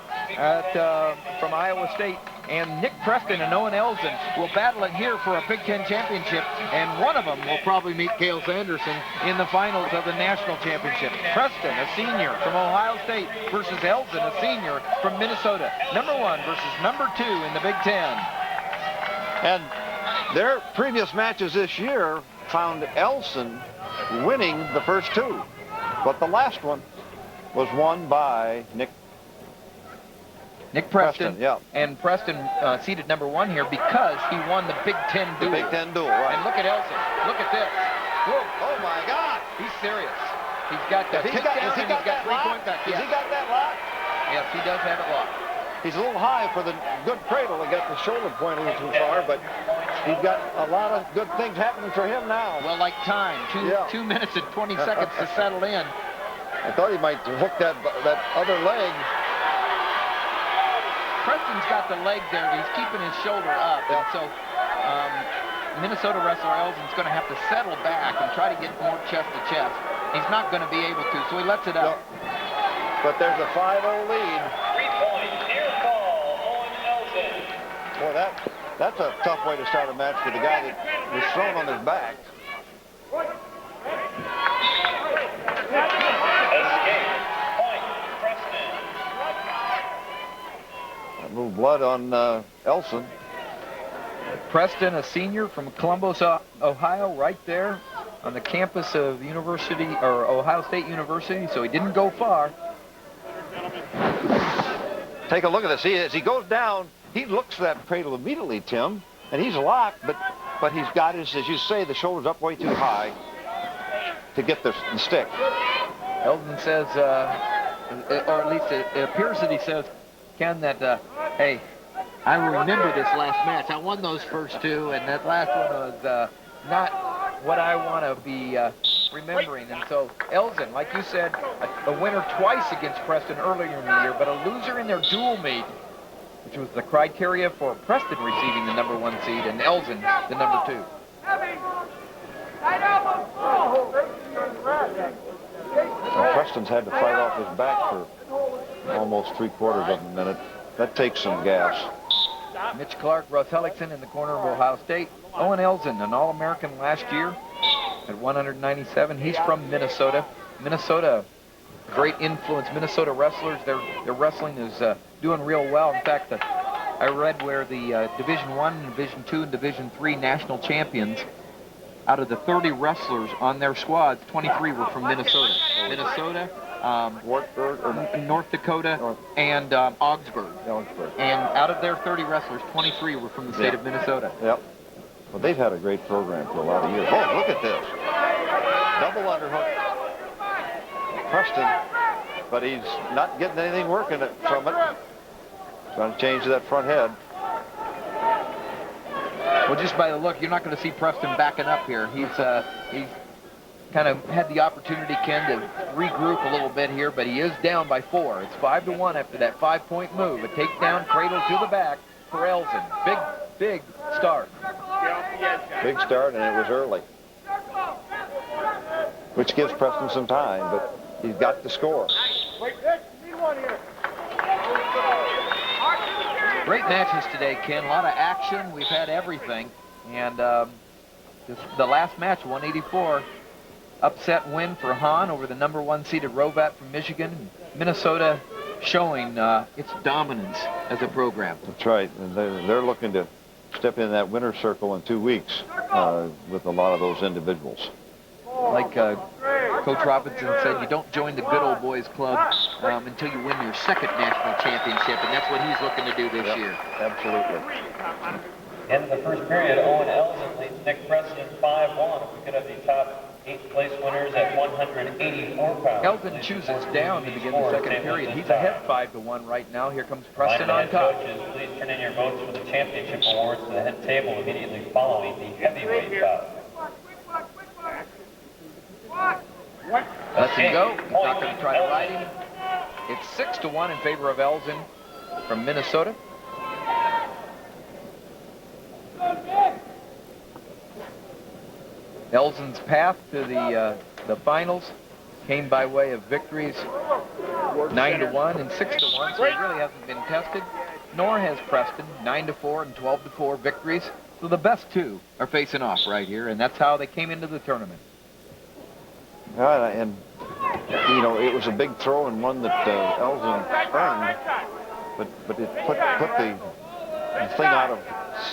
from Iowa State. And Nick Preston and Owen Elzen will battle it here for a Big Ten championship, and one of them will probably meet Cale Sanderson in the finals of the national championship. Preston, a senior from Ohio State, versus Elzen, a senior from Minnesota. #1 versus #2 in the Big Ten. And their previous matches this year found Elson winning the first 2, but the last one was won by Nick Preston, yeah. And Preston seated #1 here because he won the Big Ten duel. The Big Ten duel, right. And look at Elzen. Look at this. Whoa. Oh, my God. He's serious. He's got that takedown, and he's got 3-point back. Has he got that locked? Yes, he does have it locked. He's a little high for the good cradle. He got the shoulder point a little too far, but he's got a lot of good things happening for him now. Well, like time. 2 minutes and 20 seconds to settle in. I thought he might hook that other leg. Preston's got the leg there. He's keeping his shoulder up. And so Minnesota wrestler Elzen's going to have to settle back and try to get more chest to chest. He's not going to be able to, so he lets it up. But there's a 5-0 lead. 3-point, near fall, Owen Elzen. Boy, that's a tough way to start a match with a guy that was thrown on his back. Escape, point, Preston. A little blood on Elzen. Preston, a senior from Columbus, Ohio, right there on the campus of Ohio State University, so he didn't go far. Take a look at this. See, as he goes down, he looks for that cradle immediately, Tim, and he's locked, but he's got his, as you say, the shoulders up way too high to get the stick. Elzen says, or at least it appears that he says, Ken, that, hey, I remember this last match. I won those first two, and that last one was not what I want to be remembering. And so Elzen, like you said, a winner twice against Preston earlier in the year, but a loser in their dual meet, which was the criteria for Preston receiving the number 1 seed and Elzen the number 2. And Preston's had to fight off his back for almost 3/4 of a minute. That takes some gas. Mitch Clark, Russ Erikson in the corner of Ohio State. Owen Elzen, an All-American last year at 197. He's from Minnesota. Minnesota, great influence. Minnesota wrestlers, their wrestling is doing real well. In fact, I read where the Division I, Division II, and Division III national champions, out of the 30 wrestlers on their squads, 23 were from Minnesota. Minnesota, North Dakota, and Augsburg. And out of their 30 wrestlers, 23 were from the state of Minnesota. Yep. Well, they've had a great program for a lot of years. Oh, look at this. Double underhook. Preston, but he's not getting anything working from it. Trying to change that front head. Well, just by the look, you're not going to see Preston backing up here. He's kind of had the opportunity, Ken, to regroup a little bit here, but he is down by 4. It's 5-1 after that 5-point move. A takedown, cradle to the back for Elzen. Big start. Big start, and it was early. Which gives Preston some time, but he's got to score. Great matches today, Ken. A lot of action. We've had everything. And the last match, 184, upset win for Hahn over the number 1 seeded Hrovat from Michigan. Minnesota showing its dominance as a program. That's right. And they're looking to step in that winner's circle in 2 weeks with a lot of those individuals. Like Coach Robinson said, you don't join the good old boys club until you win your 2nd national championship, and that's what he's looking to do this year. Absolutely. End of the first period, Owen Elzen leads Nick Preston 5-1. If we could have the top 8th place winners at 184 pounds. Elzen chooses down to begin the 2nd period. He's ahead 5-1 right now. Here comes Preston on top. Coaches, please turn in your votes for the championship awards to the head table immediately following the heavyweight bout. Lets him go. He's not going to try to ride him. It's 6-1 in favor of Elzen from Minnesota. Elzen's path to the finals came by way of victories 9-1 and 6-1, so he really hasn't been tested. Nor has Preston, 9-4 and 12-4 victories. So the best two are facing off right here, and that's how they came into the tournament. And you know, it was a big throw and one that Elzen earned, but it put the thing out of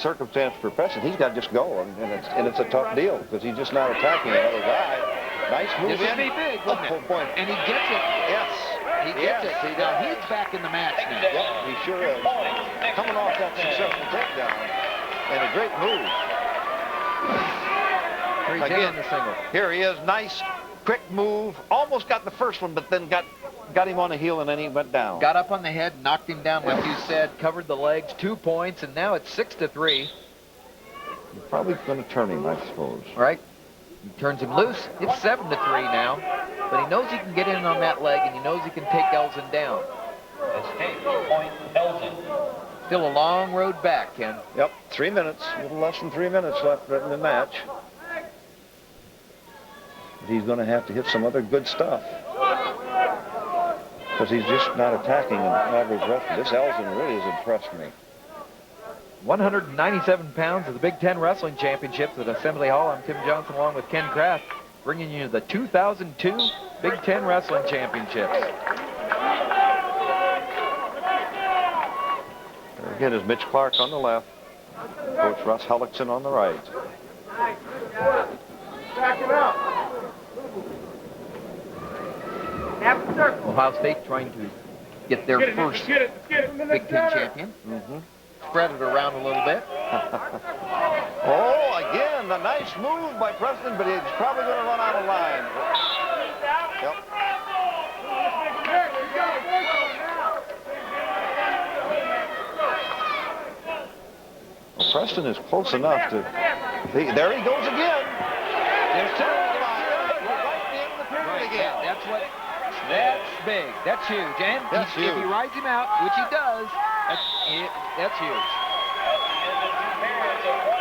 circumstance for Preston. He's got to just go, and it's a tough deal because he's just not attacking another guy. Nice move. This would be big, wouldn't it? Point. And he gets it. Yes. He gets it. Now he's back in the match now. Yep, he sure is. Coming off that successful takedown, and a great move. Again, the single. Here he is, nice, quick move. Almost got the first one, but then got him on the heel, and then he went down. Got up on the head, knocked him down, like you said, covered the legs, 2 points, and now it's 6-3. You're probably going to turn him, I suppose. Right? He turns him loose. It's 7-3 now, but he knows he can get in on that leg, and he knows he can take Elzen down. Escape point, Elzen. Still a long road back, Ken. Yep, 3 minutes, a little less than 3 minutes left in the match. He's going to have to hit some other good stuff because he's just not attacking an average wrestler. This Elzen really has impressed me. 197 pounds of the Big Ten Wrestling Championships at Assembly Hall. I'm Tim Johnson along with Ken Kraft, bringing you the 2002 Big Ten Wrestling Championships. There again is Mitch Clark on the left, Coach Russ Erikson on the right. Back it up. Ohio State trying to get their first Big Ten champion. Spread it around a little bit. Oh, again, a nice move by Preston, but he's probably going to run out of line. Yep. Preston is close enough to... There he goes again. There's two. Right at the end of the period again. That's big. That's huge. And That's if he huge. rides him out, which he does, that's huge.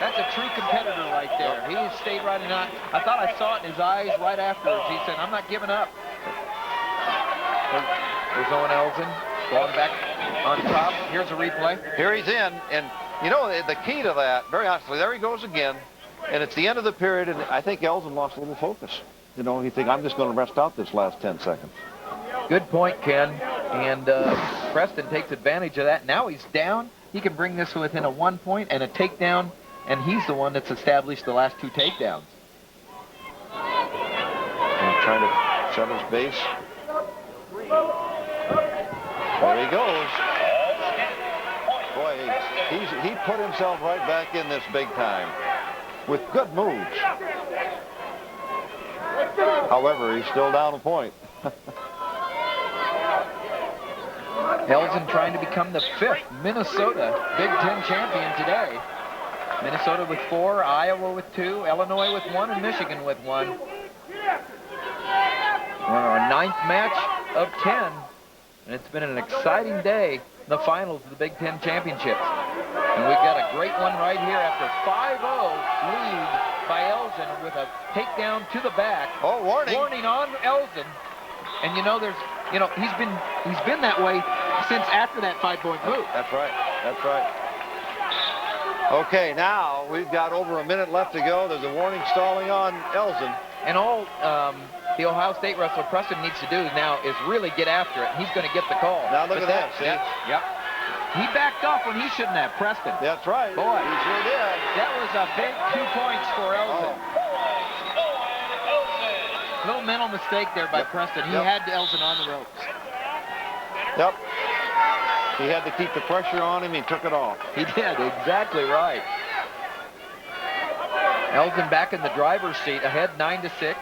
That's a true competitor right there. He stayed right in out. I thought I saw it in his eyes right afterwards. He said, I'm not giving up. There's Owen Elzen going back on top. Here's a replay. Here he's in, and you know, the key to that, very honestly, there he goes again, and it's the end of the period, and I think Elzen lost a little focus. You know, he think I'm just going to rest out this last 10 seconds. Good point, Ken. And Preston takes advantage of that. Now he's down. He can bring this within a 1 point and a takedown, and he's the one that's established the last 2 takedowns. And trying to set his base. There he goes. Boy, he put himself right back in this big time with good moves. However, he's still down a point. Elzen trying to become the 5th Minnesota Big Ten champion today. Minnesota with 4, Iowa with 2, Illinois with 1, and Michigan with 1. We're on our 9th match of 10, and it's been an exciting day, the finals of the Big Ten championships. And we've got a great one right here after 5-0 lead by Elzen with a takedown to the back. Oh, warning. Warning on Elzen. And you know, he's been that way since after that 5-point move. That's right. That's right. Okay, now we've got over a minute left to go. There's a warning stalling on Elzen. And all the Ohio State wrestler Preston needs to do now is really get after it. He's going to get the call. Now look at that, see? Yep. He backed off when he shouldn't have, Preston. That's right. Boy, he sure did. That was a big 2 points for Elzen. Little mental mistake there by Preston. He had Elzen on the ropes. Yep. He had to keep the pressure on him. He took it off. He did, exactly right. Elzen back in the driver's seat, ahead 9-6.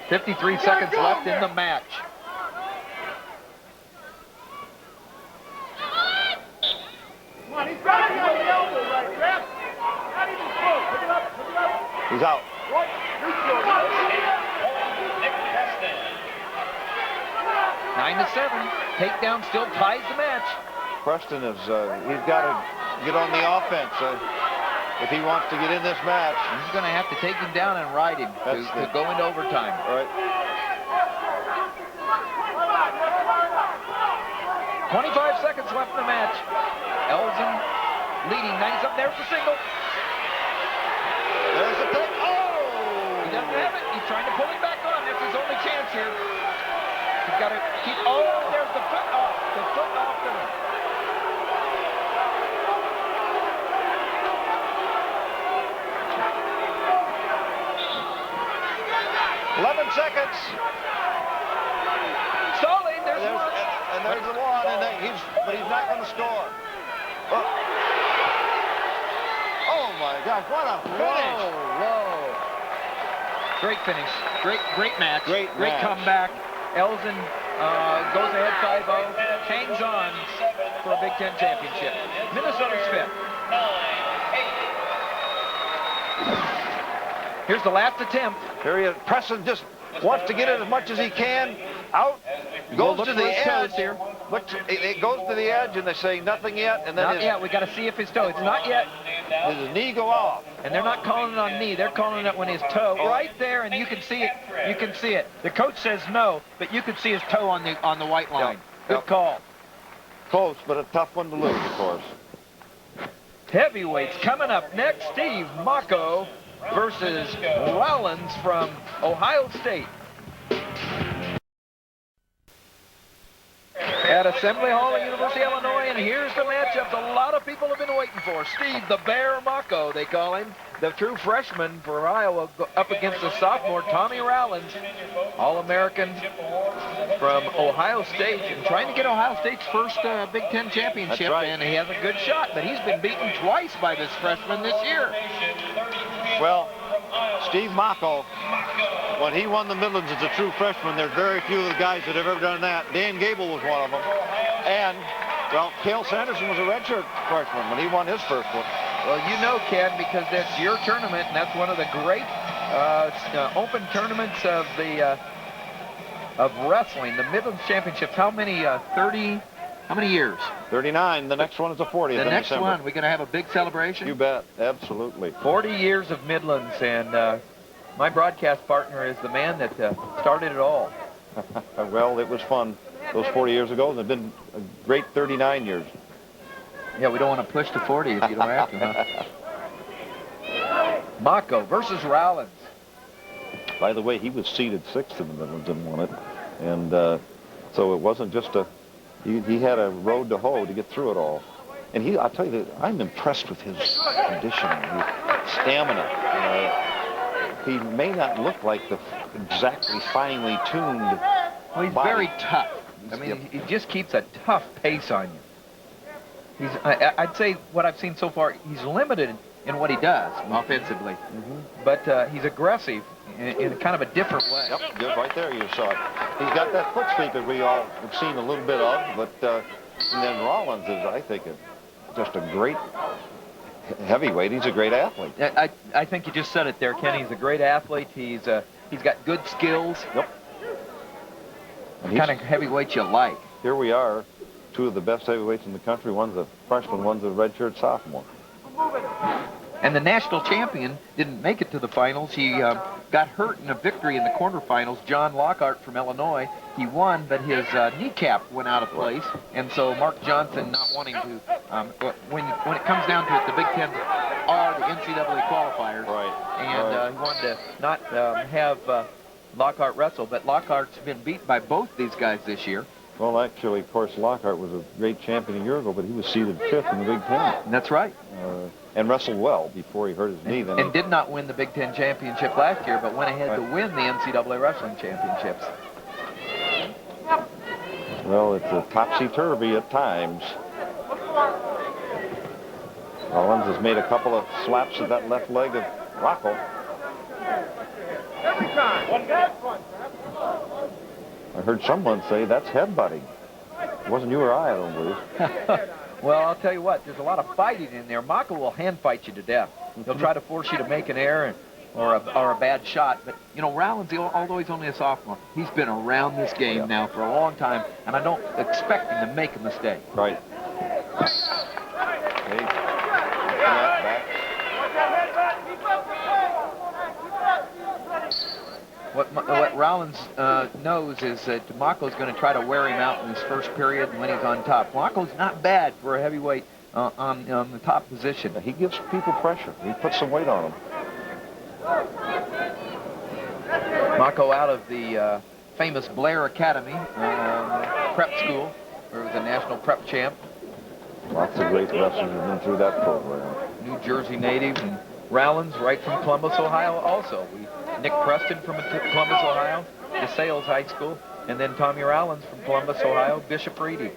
53 seconds left in the match. Come on, he's got to on the elbow right, Ref. Not even close. Pick it up, pick it up. He's out. Right, neutral. 9-7. Takedown still ties the match. Preston is, he's got to get on the offense if he wants to get in this match. He's going to have to take him down and ride him to go into overtime. All right. 25 seconds left in the match. Elzen leading 90-something. There's the single. There's the pick. Oh! He doesn't have it. He's trying to pull him back on. That's his only chance here. He's got to keep. Oh, there's the foot off. The foot off the. 11 seconds. Stalling. There's one. And there's the one. And but he's not going to score. Oh my gosh! What a finish! Whoa! Great finish. Great match. Great match. Comeback. Elzen goes ahead 5-0. Hangs on for a Big Ten championship. Minnesota's 5th. Here's the last attempt. Here he is. Preston just wants to get it as much as he can. Out. Goes to the edge. Here. It goes to the edge, and they say nothing yet. And then Not yet. We got to see if his toe. It's not yet. Does his knee go off? And they're not calling it on knee. They're calling it when his toe right there, and you can see it. You can see it. The coach says no, but you can see his toe on the white line. Good call. Close, but a tough one to lose, of course. Heavyweights coming up next. Steve Mocco versus Rowlands from Ohio State. At Assembly Hall at University of Illinois, and here's the matchup a lot of people have been waiting for. Steve the Bear Mocco, they call him. The true freshman for Iowa up against the sophomore, Tommy Rowlands, All-American from Ohio State, and trying to get Ohio State's first Big Ten championship, right. And he has a good shot, but he's been beaten twice by this freshman this year. Well, Steve Mocco, when he won the Midlands as a true freshman, there's very few of the guys that have ever done that. Dan Gable was one of them. And, well, Cale Sanderson was a redshirt freshman when he won his first one. Well, you know, Ken, because that's your tournament, and that's one of the great open tournaments of the of wrestling, the Midlands Championships. How many? 30. How many years? 39. The next one is the 40th. The in next December. one, we're going to have a big celebration. You bet. Absolutely. 40 years of Midlands, and my broadcast partner is the man that started it all. Well, it was fun those 40 years ago, and they've been a great 39 years. Yeah, we don't want to push to 40 if you don't have to, huh? Mocco versus Rowlands. By the way, he was seeded 6th in the Midlands and won it. And so it wasn't just a... He had a road to hoe to get through it all. And I'll tell you that I'm impressed with his conditioning, his stamina. He may not look like the exactly finely tuned Well, he's body. very tough. I mean, he just keeps a tough pace on you. I'd say what I've seen so far, he's limited in what he does offensively, but he's aggressive in kind of a different way. Yep, good right there, you saw it. He's got that foot speed that we all have seen a little bit of, but and then Rowlands is, I think, just a great heavyweight. He's a great athlete. I think you just said it there, Ken. He's a great athlete. He's got good skills. Yep. The kind of heavyweight you like. Here we are, two of the best heavyweights in the country. One's a freshman, one's a redshirt sophomore. And the national champion didn't make it to the finals. He got hurt in a victory in the quarterfinals. John Lockhart from Illinois. He won, but his kneecap went out of place. And so Mark Johnson, not wanting to, when it comes down to it, the Big Ten are the NCAA qualifiers. Right. And he wanted to not have Lockhart wrestle, but Lockhart's been beat by both these guys this year. Well, actually, of course, Lockhart was a great champion a year ago, but he was seeded 5th in the Big Ten. That's right. And wrestled well before he hurt his knee. Then and did not win the Big Ten championship last year, but went ahead to win the NCAA wrestling championships. Well, it's a topsy-turvy at times. Rowlands has made a couple of slaps at that left leg of Rocco. I heard someone say that's headbutting. It wasn't you or I don't believe. Well, I'll tell you what, there's a lot of fighting in there. Mocco will hand fight you to death. He'll try to force you to make an error or a bad shot. But, you know, Rowlands, although he's only a sophomore, he's been around this game now for a long time, and I don't expect him to make a mistake. Right. Okay. Back. What Rowlands knows is that Mocco's going to try to wear him out in his first period when he's on top. Mocco's not bad for a heavyweight on the top position. He gives people pressure. He puts some weight on them. Mocco out of the famous Blair Academy prep school, where he was a national prep champ. Lots of great wrestlers have been through that program. New Jersey native, and Rowlands right from Columbus, Ohio also. Nick Preston from Columbus, Ohio, DeSales High School, and then Tommy Rowlands from Columbus, Ohio, Bishop Reedy.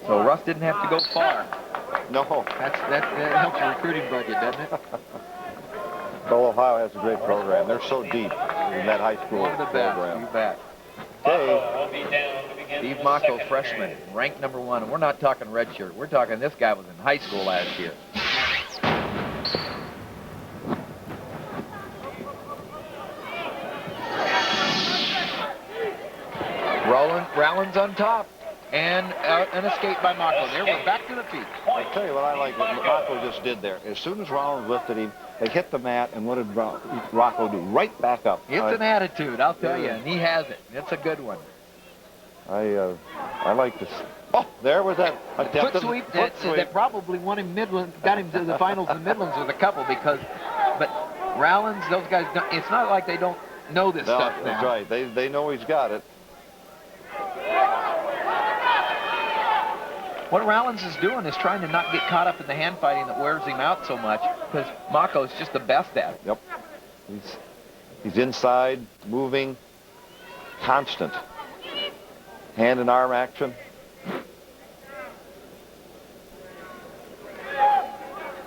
So Russ didn't have to go far. No. That helps your recruiting budget, doesn't it? Well, Ohio has a great program. They're so deep in that high school One of the best, program. you bet. Okay. will be down to begin Steve the Mocco, second freshman, period. ranked #1. And we're not talking redshirt. We're talking this guy was in high school last year. Rowlands on top, and an escape by Mocco. There, we're back to the feet. I'll tell you what I like what Rocco just did there. As soon as Rowlands lifted him, they hit the mat, and what did Rocco do? Right back up. It's an attitude, I'll tell you, and he has it. It's a good one. I like this. Oh, there was that attempt Foot sweep that probably won him Midland, got him to the finals in the Midlands with a couple but Rowlands, those guys, it's not like they don't know this stuff now. That's right. They know he's got it. What Rowlands is doing is trying to not get caught up in the hand fighting that wears him out so much, because Mocco's just the best at it. Yep. He's inside, moving, constant. Hand and arm action.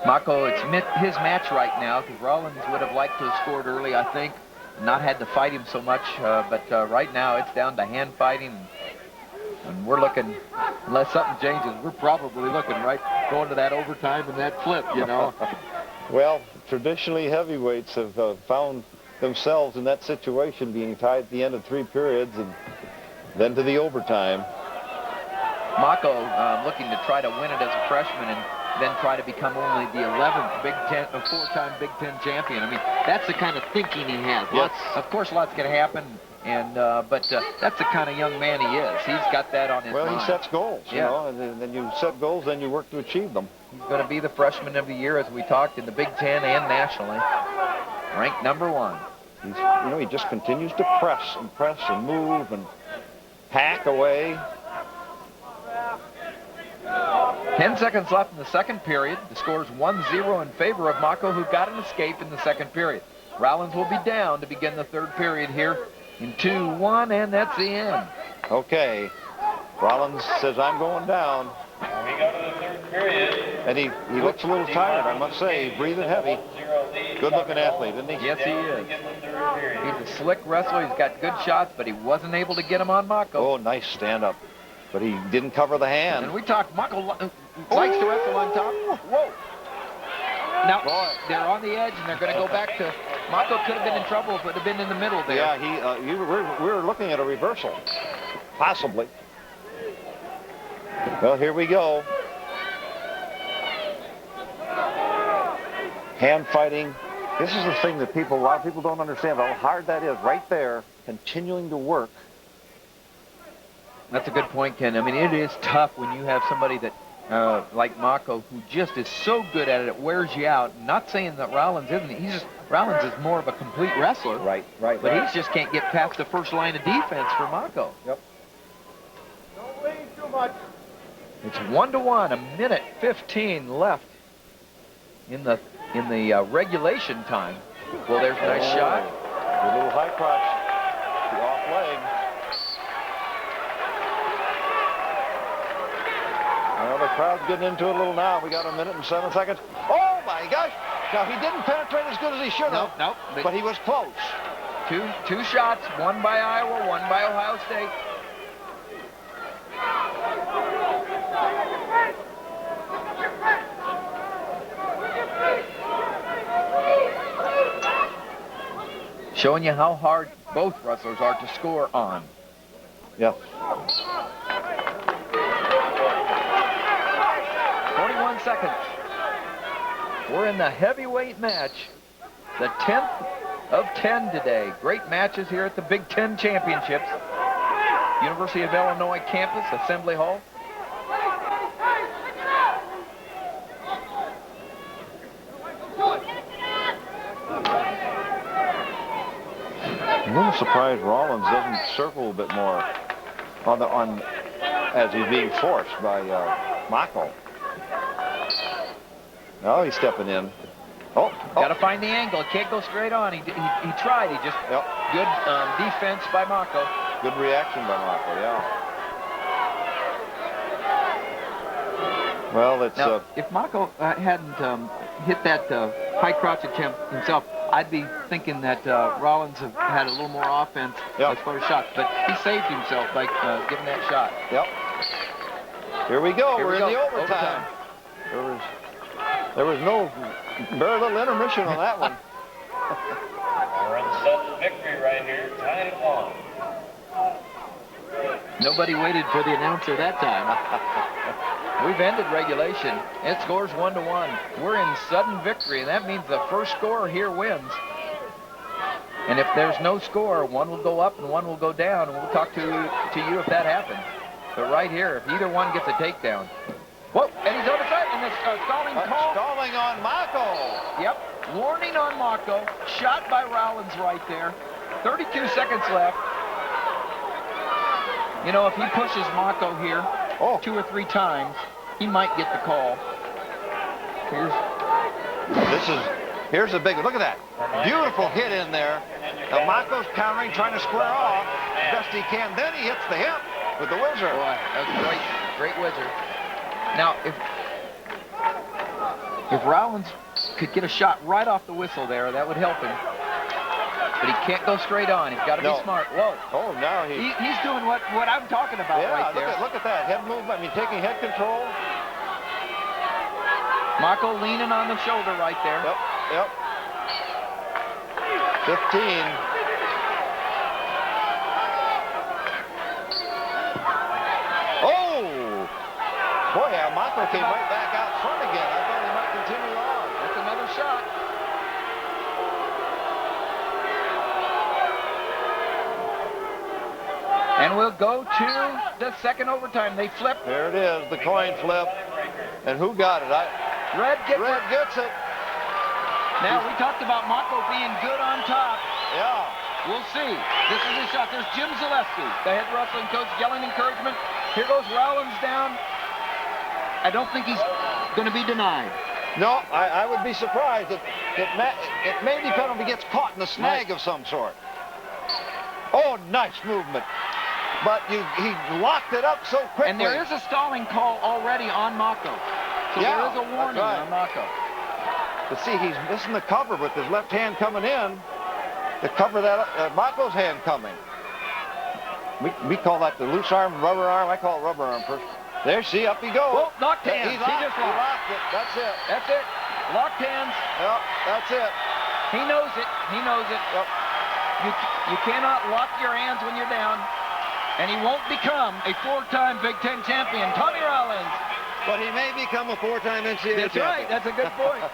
Mocco, it's his match right now, because Rowlands would have liked to have scored early, I think, not had to fight him so much, but right now it's down to hand fighting, and we're looking, unless something changes, we're probably looking right going to that overtime and that flip, you know. Well, traditionally heavyweights have found themselves in that situation, being tied at the end of 3 periods and then to the overtime. Mocco looking to try to win it as a freshman and then try to become only the 11th Big Ten, 4-time Big Ten champion. I mean, that's the kind of thinking he has. Yes. Of course, lots can happen, and but that's the kind of young man he is. He's got that on his mind. Well, he sets goals, you Yeah. know, and then you set goals, then you work to achieve them. He's going to be the freshman of the year, as we talked, in the Big Ten and nationally. Ranked number 1. He's, you know, he just continues to press and move and hack away. 10 seconds left in the second period. The score's 1-0 in favor of Mocco, who got an escape in the second period. Rowlands will be down to begin the third period here in 2-1, and that's the end. Okay. Rowlands says, I'm going down. We go to the third period. And he looks a little tired, I must say. He's breathing heavy. Good-looking athlete, isn't he? Yes, he is. He's a slick wrestler. He's got good shots, but he wasn't able to get him on Mocco. Oh, nice stand-up. But he didn't cover the hand. And we talked, Mocco likes to wrestle on top. Whoa. Now, they're on the edge, and they're going to go back to... Mocco could have been in trouble if it had been in the middle there. Yeah, we were looking at a reversal. Possibly. Well, here we go. Hand fighting. This is the thing that a lot of people don't understand how hard that is. Right there, continuing to work. That's a good point, Ken. I mean, it is tough when you have somebody that, like Mocco, who just is so good at it, it wears you out. Not saying that Rowlands isn't. Rowlands is more of a complete wrestler. Right. But he just can't get past the first line of defense for Mocco. Yep. Don't lean too much. It's 1-1, a minute 15 left in the regulation time. Well, there's a nice shot. A little high crotch. The off leg. Well, the crowd's getting into it a little now. We got 1 minute and 7 seconds. Oh, my gosh. Now, he didn't penetrate as good as he should have. Nope. But he was close. Two shots, one by Iowa, one by Ohio State. Showing you how hard both wrestlers are to score on. Yeah. 41 seconds. We're in the heavyweight match. The 10th of 10 today. Great matches here at the Big Ten Championships. University of Illinois campus, Assembly Hall. I'm a little surprised Rowlands doesn't circle a bit more as he's being forced by Mocco. Now he's stepping in. Oh. Got to find the angle. He can't go straight on. He tried. He just good defense by Mocco. Good reaction by Mocco. Yeah. Well, it's now, if Mocco hadn't hit that high crotch attempt himself, I'd be thinking that Rowlands have had a little more offense as far as shots, but he saved himself by giving that shot. Yep. Here we go. Here We're we in go. the overtime. There was very little intermission on that one. We're in sudden victory right here, tied at 1. Nobody waited for the announcer that time. We've ended regulation. It scores 1-1. We're in sudden victory, and that means the first scorer here wins. And if there's no score, one will go up and one will go down, and we'll talk to you if that happens. But right here, if either one gets a takedown. Whoa, and he's on the side, and the stalling call. Stalling on Mocco. Yep, warning on Mocco. Shot by Rowlands right there. 32 seconds left. You know, if he pushes Mocco here 2 or 3 times, he might get the call. Here's a big, look at that. Beautiful hit in there. Now Mocco's countering, trying to square off best he can. Then he hits the hip with the whizzer. Boy, that was great whizzer. Now, if Rowlands could get a shot right off the whistle there, that would help him. But he can't go straight on. He's got to be smart. Whoa. Oh, now he's doing what I'm talking about right there. Look at that. Head movement. I mean, taking head control. Mocco leaning on the shoulder right there. Yep. 15. Oh! Boy, Mocco came right back out front again. I thought he might continue on. That's another shot. And we'll go to the second overtime. They flip. There it is, the coin flip. And who got it? Red gets it. Now, we talked about Mocco being good on top. Yeah. We'll see. This is his shot. There's Jim Zaleski, the head wrestling coach, yelling encouragement. Here goes Rowlands down. I don't think he's going to be denied. No, I would be surprised. It may depend on if he gets caught in a snag of some sort. Oh, nice movement. But he locked it up so quickly. And there is a stalling call already on Mocco. So there is a warning on Mocco. But see, he's missing the cover with his left hand coming in to cover that Mocco's hand coming. We call that the loose arm, rubber arm. I call it rubber arm first. There, see, up he goes. Oh, locked hands. He just locked it. That's it. That's it. Locked hands. Yep, that's it. He knows it. He knows it. Yep. You cannot lock your hands when you're down. And he won't become a 4-time Big Ten champion, Tommy Rowlands. But he may become a 4-time NCAA That's champion. right. That's a good point. A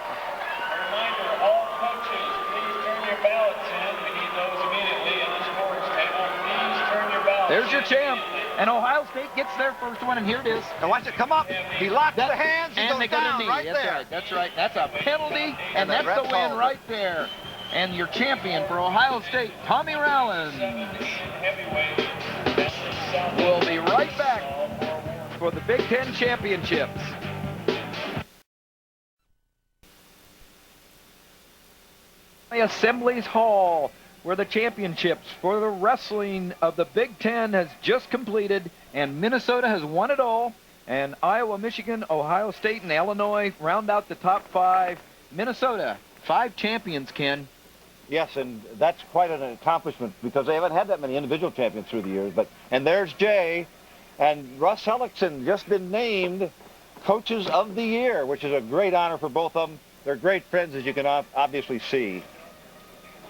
reminder, all coaches, please turn your ballots in. We need those immediately in the scores table. Please turn your ballots There's your in champ. immediately. And Ohio State gets their first one, and here it is. And watch it come up. He locks the hands. He and goes they got down a knee. right That's there. right. That's right. That's a penalty, and that's the ref win called right it. there. And your champion for Ohio State, Tommy Rowlands. We'll be right back for the Big Ten championships. Assemblies Hall, where the championships for the wrestling of the Big Ten has just completed, and Minnesota has won it all, and Iowa, Michigan, Ohio State, and Illinois round out the top 5. Minnesota, 5 champions, Ken. Yes, and that's quite an accomplishment because they haven't had that many individual champions through the years. And there's Jay, and Russ Erikson just been named Coaches of the Year, which is a great honor for both of them. They're great friends, as you can obviously see.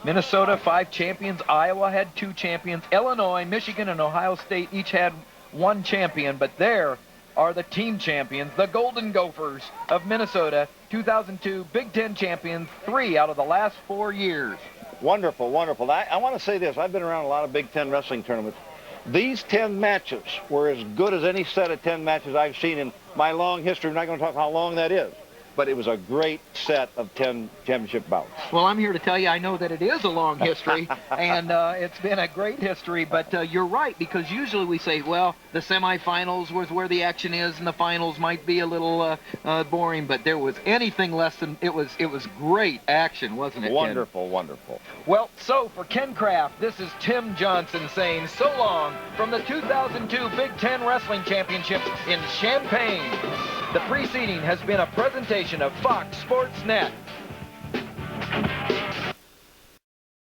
Minnesota, 5 champions. Iowa had 2 champions. Illinois, Michigan, and Ohio State each had 1 champion. But there are the team champions, the Golden Gophers of Minnesota, 2002 Big Ten champions, 3 out of the last 4 years. Wonderful, wonderful. I want to say this. I've been around a lot of Big Ten wrestling tournaments. These 10 matches were as good as any set of 10 matches I've seen in my long history. We're not going to talk how long that is. But it was a great set of 10 championship bouts. Well, I'm here to tell you I know that it is a long history, and it's been a great history, but you're right, because usually we say, well, the semifinals was where the action is, and the finals might be a little boring, but there was anything less than, it was great action, wasn't it, Wonderful, Ken? Wonderful. Well, so for Ken Kraft, this is Tim Johnson saying so long from the 2002 Big Ten Wrestling Championships in Champaign. The preceding has been a presentation of Fox Sports Net.